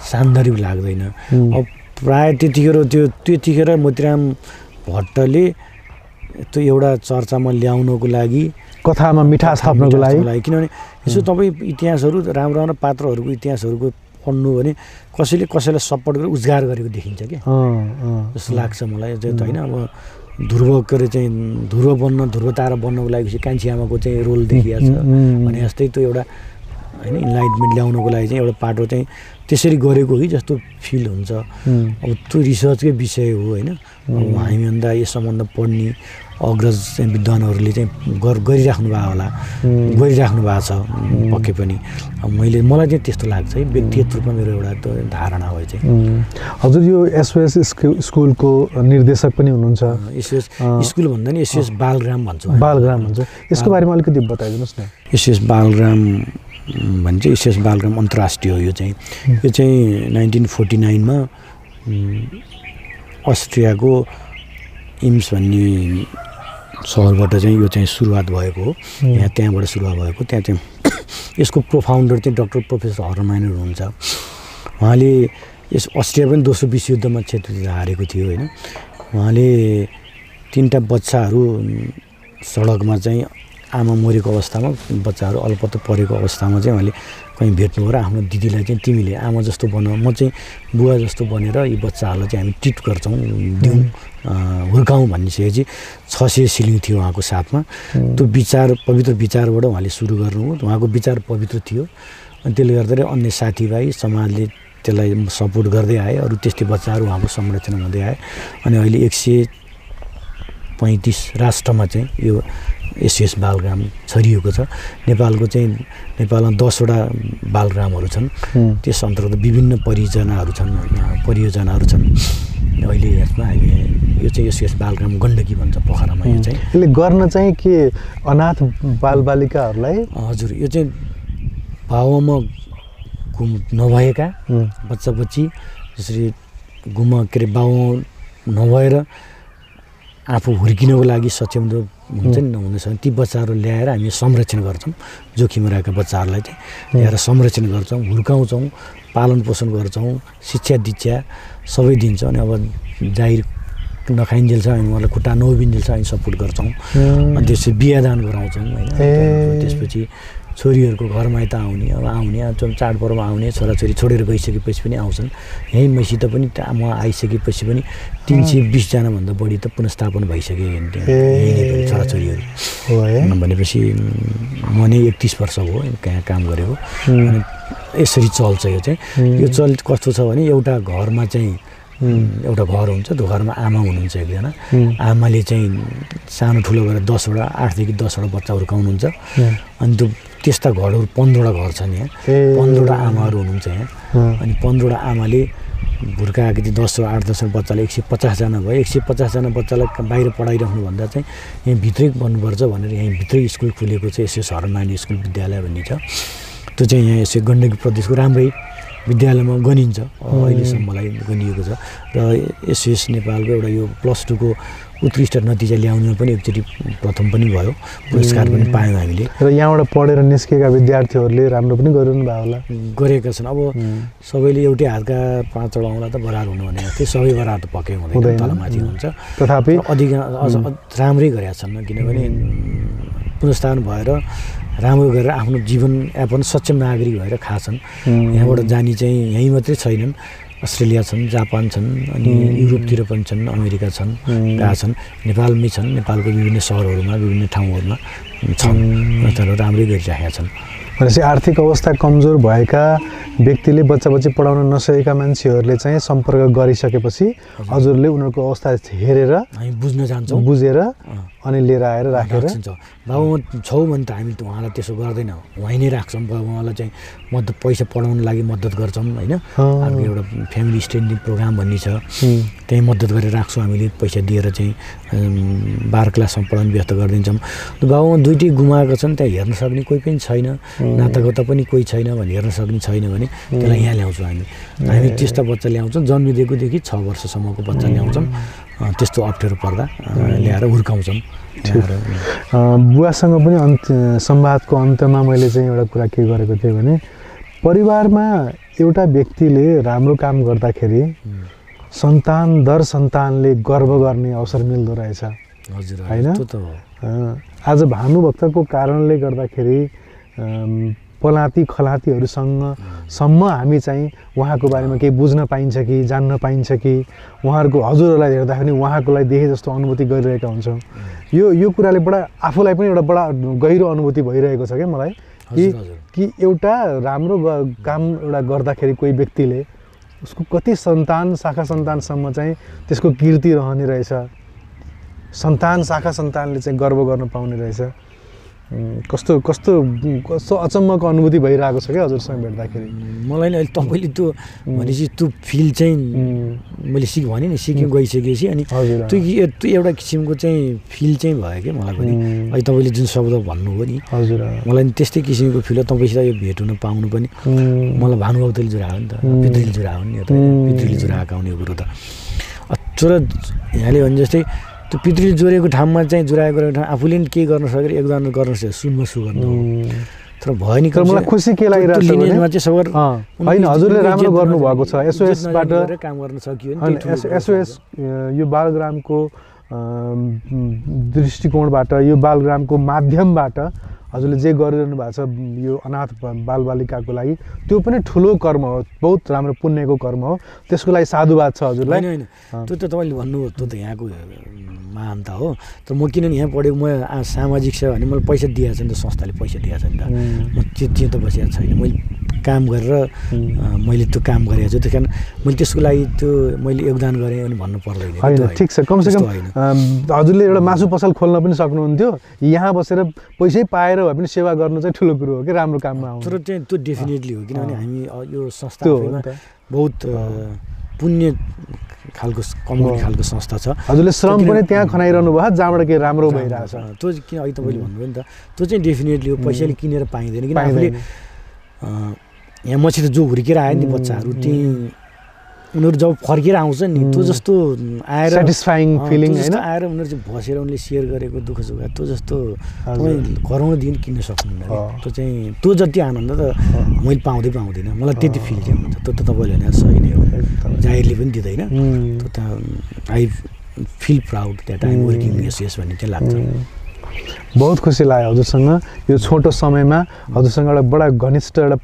सान्दर्भिक लाग्दैन। अब प्राय त्यतिखेर मोतीराम भट्टले त्यो एउटा चर्चामा ल्याउनको लागि, कथामा मिठास थप्नको लागि, किनभने यसो तपाईँ इतिहासहरू राम्रो राम्रो पात्रहरूको इतिहासहरूको पढ्नु भने कसैले कसैलाई सपोर्ट गरेर उद्गार गरेको देखिन्छ क्या जस्तो लाग्छ मलाई होइन। अब ध्रुव के अरे चाहिँ ध्रुव तारा बन्नको लागि कान्छी आमाको चाहिँ रोल देखिएको छ भने जस्तै त्यो एउटा होइन इन्लाइटमेन्ट ल्याउनको लागि चाहिँ एउटा पाटो चाहिँ त्यसरी गरेको कि जस्तो फिल हुन्छ। अब त्यो रिसर्चकै विषय हो होइन। अब हामीभन्दा यस सम्बन्ध पढ्ने अग्रज चाहिँ विद्वानहरूले चाहिँ गरिराख्नु भएको होला, गरिराख्नु भएको छ पक्कै पनि। अब मलाई चाहिँ त्यस्तो लाग्छ है, व्यक्तिगत रूपमा मेरो एउटा त्यो धारणा हो चाहिँ। हजुर यो एसओएस स्कुलको निर्देशक पनि हुनुहुन्छ। एसओएस स्कुल भन्दा नि एसओएस बालग्राम भन्छ। बालग्राम भन्छ, यसको बारेमा अलिकति बताइदिनुहोस् न। एसओएस बालग्राम भन्छ, एसओएस बालग्राम अन्तर्राष्ट्रिय हो। यो चाहिँ 1949 अस्ट्रियाको इम्स भन्ने सहरबाट चाहिँ यो चाहिँ सुरुवात भएको हो। त्यहाँबाट सुरुवात भएको। त्यहाँ चाहिँ यसको प्रोफाउन्डर चाहिँ डक्टर प्रोफेसर हर्माइनर हुनुहुन्छ। उहाँले यस अस्ट्रिया पनि दोस्रो विश्वयुद्धमा क्षेत्र हारेको थियो होइन। उहाँले 3टा बच्चाहरू सडकमा चाहिँ आमा मरेको अवस्थामा, बच्चाहरू अलपत्ता परेको अवस्थामा चाहिँ उहाँले कहीँ भेट्नु र आफ्नो दिदीलाई चाहिँ तिमीले आमा जस्तो बन, म चाहिँ बुवा जस्तो बनेर यी बच्चाहरूलाई चाहिँ हामी ट्रिट गर्छौँ, दिउँ, हुर्काउँ भनिसकेपछि 600 सिलिङ थियो उहाँको साथमा। त्यो पवित्र विचारबाट उहाँले सुरु गर्नुभयो। उहाँको विचार पवित्र थियो अनि त्यसले गर्दाखेरि अन्य साथीभाइ समाजले त्यसलाई सपोर्ट गर्दै आए। अरू त्यस्तै बच्चाहरू उहाँको संरक्षण हुँदै आए अनि अहिले 135 राष्ट्रमा चाहिँ यो एसओएस बालग्राम छरिएको छ। नेपालमा 10वटा बालग्रामहरू छन्। त्यस अन्तर्गत विभिन्न परियोजनाहरू छन्। अहिले यसमा यो चाहिँ एसओएस बालग्राम गण्डकी भन्छ पोखरामा। यो चाहिँ यसले गर्न चाहिँ के अनाथ बालबालिकाहरूलाई? हजुर, यो चाहिँ बाउआमा नभएका बच्चा-बच्ची जसरी के अरे बाउ नभएर आफू हुर्किनको लागि सक्षम हुन्छ नि नहुँदैछ ती बच्चाहरू ल्याएर हामी संरक्षण गर्छौँ। जोखिममा रहेका बच्चाहरूलाई चाहिँ ल्याएर संरक्षण गर्छौँ, हुर्काउँछौँ, पालन पोषण गर्छौँ, शिक्षा दीक्षा सबै दिन्छौँ। अनि अब जाहिर नखाइन्जेलसम्म हामी उहाँलाई खुट्टा नउभिन्जेलसम्म हामी सपोर्ट गर्छौँ। अनि त्यसपछि बिहादान गराउँछौँ होइन। त्यसपछि छोरीहरूको घरमा यता आउने चाडपर्व आउने छोराछोरी छोडेर गइसकेपछि पनि आउँछन्। यहीँ मसित पनि म आइसकेपछि पनि 320 जनाभन्दा बढी त पुनस्थापन भइसके यहीँ छोराछोरीहरू भनेपछि म नै 31 वर्ष हो कहाँ काम गरेको। अनि यसरी चल्छ यो चाहिँ। यो कस्तो छ भने एउटा घरमा चाहिँ एउटा घर हुन्छ, त्यो घरमा आमा हुनुहुन्छ एकजना। आमाले चाहिँ सानो ठुलो गरेर 10वटा 8 देखि 10वटा बच्चा हुर्काउनुहुन्छ। अनि त्यो त्यस्ता घरहरू 15वटा घर छन् यहाँ। 15वटा आमाहरू हुनुहुन्छ यहाँ। अनि 15वटा आमाले हुर्काएको चाहिँ 8-10 बच्चालाई 150 जना भयो। 150 जना बच्चालाई बाहिर पढाइराख्नुभन्दा चाहिँ यहीँ भित्रै बन्नुपर्छ भनेर यहीँ भित्रै स्कुल खुलेको चाहिँ एसएस हरमाइनी स्कुल विद्यालय भन्ने छ। त्यो चाहिँ यहाँ यसो गण्डकी प्रदेशको राम्रै विद्यालयमा गनिन्छ, अहिलेसम्मलाई गनिएको छ। र एसएस नेपालको एउटा यो +2 को उत्कृष्ट नतिजा ल्याउनुमा पनि एकचोटि प्रथम पनि भयो, पुरस्कार पनि पायौँ हामीले। र यहाँबाट पढेर निस्केका विद्यार्थीहरूले राम्रो पनि गरिरहनु भयो होला? गरेका छन्। अब सबैले एउटै हातका 5वटा औँला त बराबर हुनु भने जस्तै सबै बराबर त पक्कै हुँदैन, तलमाथि हुन्छ। तथापि अधिकांश राम्रै गरेका छन्, किनभने पुनर्स्थापन भएर राम्रो गरेर आफ्नो जीवनयापन सक्षम नागरिक भएर खाछन्। यहाँबाट जाने चाहिँ यहीँ मात्रै छैनन्, अस्ट्रेलिया छन्, जापान छन्, अनि युरोपतिर पनि छन्, अमेरिका छन्, गएका छन्, नेपालमै छन्। नेपालको विभिन्न सहरहरूमा विभिन्न ठाउँहरूमा छन्, तर राम्रै गरिरहेका छन्। भनेपछि आर्थिक अवस्था कमजोर भएका व्यक्तिले बच्चा पढाउन नसकेका मान्छेहरूले चाहिँ सम्पर्क गरिसकेपछि हजुरले उनीहरूको अवस्था हेरेर हामी बुझ्न जान्छौँ, बुझेर अनि लिएर आएर राखेर बाबुमा छौ भने त हामी उहाँलाई त्यसो गर्दैनौँ, उहाँ नै राख्छौँ। उहाँलाई चाहिँ मद्दत पैसा पढाउनु लागि मद्दत गर्छौँ होइन। अर्को एउटा फ्यामिली स्ट्यान्डिङ प्रोग्राम भन्ने छ, त्यहीँ मद्दत गरेर राख्छौँ हामीले, पैसा दिएर चाहिँ 12 क्लाससम्म पढाउनु व्यस्त गरिदिन्छौँ। बाबुमा दुइटै गुमाएको छन्, त्यहाँ हेर्न सक्ने कोही पनि छैन, नातागोता पनि कोही छैन भने हेर्न सक्ने छैन भने त्यसलाई यहाँ ल्याउँछौँ हामी त्यस्ता बच्चा ल्याउँछौँ। जन्मिदिएकोदेखि 6 वर्षसम्मको बच्चा ल्याउँछौँ, त्यस्तो अप्ठ्यारो पर्दा ल्याएर हुर्काउँछौँ। बुवासँग पनि संवादको अन्तमा मैले चाहिँ एउटा कुरा के गरेको थिएँ भने परिवारमा एउटा व्यक्तिले राम्रो काम गर्दाखेरि सन्तान दर सन्तानले गर्व गर्ने अवसर मिल्दो रहेछ होइन। आज भानुभक्तको कारणले गर्दाखेरि पलाती खलातीहरूसँगसम्म हामी चाहिँ उहाँको बारेमा केही बुझ्न पाइन्छ कि जान्न पाइन्छ कि उहाँहरूको हजुरहरूलाई हेर्दाखेरि उहाँकोलाई देखे जस्तो अनुभूति गरिरहेका हुन्छौँ। यो कुराले आफूलाई पनि एउटा बडा गहिरो अनुभूति भइरहेको छ क्या मलाई कि एउटा राम्रो काम एउटा गर्दाखेरि कोही व्यक्तिले उसको कति सन्तान शाखा सन्तानसम्म चाहिँ त्यसको कीर्ति रहने रहेछ, सन्तान शाखा सन्तानले चाहिँ गर्व गर्न पाउने रहेछ। कस्तो अचम्मको अनुभूति भइरहेको छ क्या हजुरसँग भेट्दाखेरि। मलाई नि अहिले तपाईँले त्यो भनेपछि त्यो फिल चाहिँ मैले भने नि गइसकेपछि अनि त्यो एउटा किसिमको चाहिँ फिल चाहिँ भयो क्या मलाई पनि। अहिले तपाईँले जुन शब्द भन्नुभयो नि हजुर, मलाई नि त्यस्तै किसिमको फिल हो। तपाईँसित यो भेट हुन पाउनु पनि मलाई भानुभक्तले जुरायो नि त, पितृले जुरायो नि, यो त पितृले जुराएको आउने कुरो त। छोरा यहाँले भने जस्तै त्यो पितृले जोडेको ठाउँमा चाहिँ जुराएको ठाउँ आफूले नि केही गर्न सकेर योगदान गर्न सक्यो, सुनमा सुगन्ध हो। तर भयो नि, मलाई खुसी के लागिरहेको छ भने होइन हजुरले राम्रो गर्नुभएको छ। एसओएसबाट काम गर्न सकियो नि, एसओएस यो बालग्रामको दृष्टिकोणबाट, यो बालग्रामको माध्यमबाट हजुरले जे गरिरहनु भएको छ यो अनाथ बालबालिकाको लागि, त्यो पनि ठुलो कर्म हो, बहुत राम्रो पुण्यको कर्म हो। त्यसको लागि साधुवाद छ हजुरलाई। होइन त्यो त तपाईँले भन्नुभयो, त्यो त यहाँको महानता हो। तर म किनभने यहाँ पढेको, म सामाजिक सेवा भने मैले पैसा दिएको छ नि त, संस्थाले पैसा दिएको छ नि त, म त्यो त बसेको छैन। मैले काम गरेर मैले त्यो काम गरेको छु, त्यस कारण मैले त्यसको लागि त्यो मैले योगदान गरेँ अनि भन्नु पर्दैन। होइन ठिक छ, कमसेकम हजुरले एउटा मासु पसल खोल्न पनि सक्नुहुन्थ्यो, यहाँ बसेर पैसै पाएर भए पनि सेवा गर्नु चाहिँ ठुलो कुरो हो कि राम्रो काममा आउनु। तर चाहिँ त्यो डेफिनेटली हो, किनभने हामी यो संस्थामा बहुत पुण्य खालको कम्युनिटी खालको संस्था छ। हजुरले श्रम पनि त्यहाँ खनाइरहनु भयो जहाँबाट के राम्रो भइरहेछ। त्यो किन अहिले तपाईँले भन्नुभयो नि त, त्यो चाहिँ डेफिनेटली हो, पैसाले किनेर पाइँदैन। किन आफूले यहाँ मसित जो हुर्केर आयो नि बच्चाहरू, उनीहरू जब फर्केर आउँछ नि त्यो जस्तो आएर सेटिस्फाइङ फिलिङ होइन, आएर उनीहरू चाहिँ बसेर उनले सेयर गरेको दुःख सुख त्यो जस्तो तपाईँ घरौँ दिन किन्न सक्नुहुन्न। त्यो चाहिँ त्यो जति आनन्द त मैले पाउँदिनँ, मलाई त्यति फिल चाहिँ हुन्छ। त्यो त तपाईँले भने सही नै हो, जाहिरले पनि दिँदैन। त्यो त I feel proud that I am working SOS भन्ने चाहिँ लाग्छ। बहुत खुसी लाग्यो हजुरसँग यो छोटो समयमा हजुरसँग एउटा बडा घनिष्ठ एउटा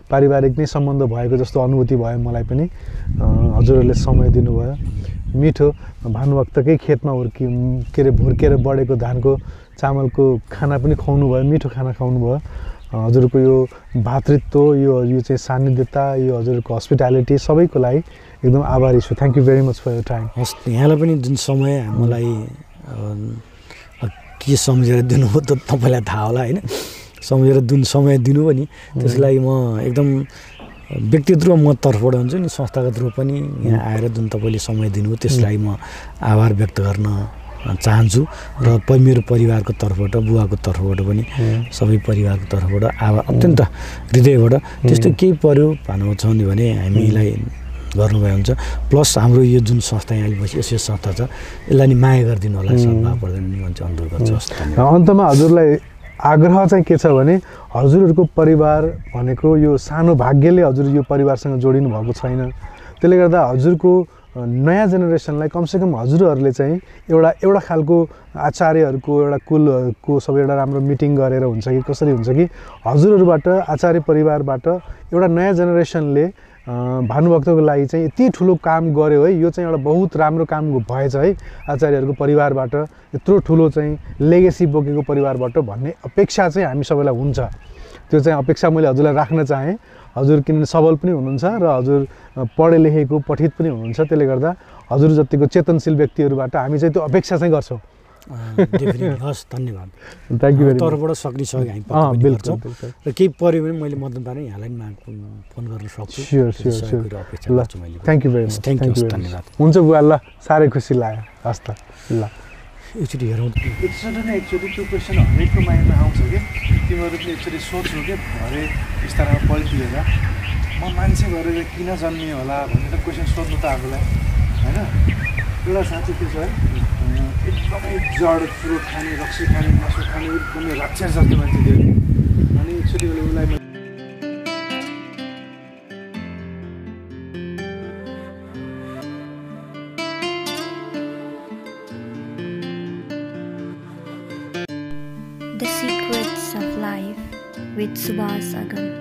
पारिवारिक नै सम्बन्ध भएको जस्तो अनुभूति भयो मलाई पनि। हजुरहरूले समय दिनुभयो। मिठो भानुभक्तकै खेतमा भुर्केर बढेको धानको चामलको खाना पनि खुवाउनु भयो, मिठो खाना खुवाउनु भयो। हजुरको यो भातृत्व, यो चाहिँ सान्निध्यता, यो हजुरको हस्पिटालिटी सबैको लागि एकदम आभारी छु। Thank you very much for your time. हस्, यहाँलाई पनि जुन समय मलाई के सम्झेर दिनुभयो त तपाईँलाई थाहा होला होइन, सम्झेर जुन समय दिनुभयो नि त्यसको लागि म एकदम व्यक्तिगत रूपमा म तर्फबाट हुन्छु नि, संस्थागत रूपमा पनि यहाँ आएर जुन तपाईँले समय दिनुभयो त्यसलाई म आभार व्यक्त गर्न चाहन्छु। र मेरो परिवारको तर्फबाट, बुवाको तर्फबाट पनि सबै परिवारको तर्फबाट अत्यन्त हृदयबाट त्यस्तो केही पर्यो भन्नुहुन्छ भने हामीलाई गर्नुभयो हुन्छ। प्लस हाम्रो यो जुन संस्था यहाँ बसी यसो संस्था छ यसलाई नि माया गरिदिनु होला, सद्भाव पर्दैन नि भन्छ, अनुरोध गर्छु। अन्तमा हजुरलाई आग्रह चाहिँ के छ भने हजुरहरूको परिवार भनेको यो सानो भाग्यले हजुर यो परिवारसँग जोडिनु भएको छैन, त्यसले गर्दा हजुरको नयाँ जेनेरेसनलाई कमसेकम हजुरहरूले चाहिँ एउटा खालको आचार्यहरूको एउटा कुलहरूको सबै एउटा राम्रो मिटिङ गरेर हुन्छ कि कसरी हुन्छ कि हजुरहरूबाट आचार्य परिवारबाट एउटा नयाँ जेनेरेसनले भानुभक्तको लागि चाहिँ यति ठुलो काम गर्यो है, यो चाहिँ एउटा बहुत राम्रो काम भएछ है आचार्यहरूको परिवारबाट, यत्रो ठुलो चाहिँ लेगेसी बोकेको परिवारबाट भन्ने अपेक्षा चाहिँ हामी सबैलाई हुन्छ। त्यो चाहिँ अपेक्षा मैले हजुरलाई राख्न चाहेँ। हजुर किनभने सबल पनि हुनुहुन्छ र हजुर पढे लेखेको पठित पनि हुनुहुन्छ, त्यसले गर्दा हजुर जतिको चेतनशील व्यक्तिहरूबाट हामी चाहिँ त्यो अपेक्षा चाहिँ गर्छौँ। हस्, धन्यवाद। Thank you very much. तर्फबाट सक्ने सहयोग हामी बिल्कुल र केही पऱ्यो भने मैले मद्दत पारेँ यहाँलाई फोन गर्न सक्छु। स्योर। ल thank you very much. Thank you, धन्यवाद। हुन्छ बुवा, ल साह्रै खुसी लाग्यो। हस् त, ल एकचोटि हेरौँ। एक्चुअली त्यो क्वेसन हरेकको माइन्डमा आउँछ कि तिमीहरू पनि एक्चुअली सोच्नु कि भरे बिस्तारमा पल्टिएर म मान्छे भएर किन जन्मियो होला भनेर क्वेसन सोध्नु त आफूलाई होइन। एउटा साथी के छ है, एकदमै जड कुरो खाने, रक्सी खाने, मासु खाने, एकदमै राक्षस जस्तो मान्छे थियो अनि एकचोटि उसलाई The Secrets of Life with Subhas Agam.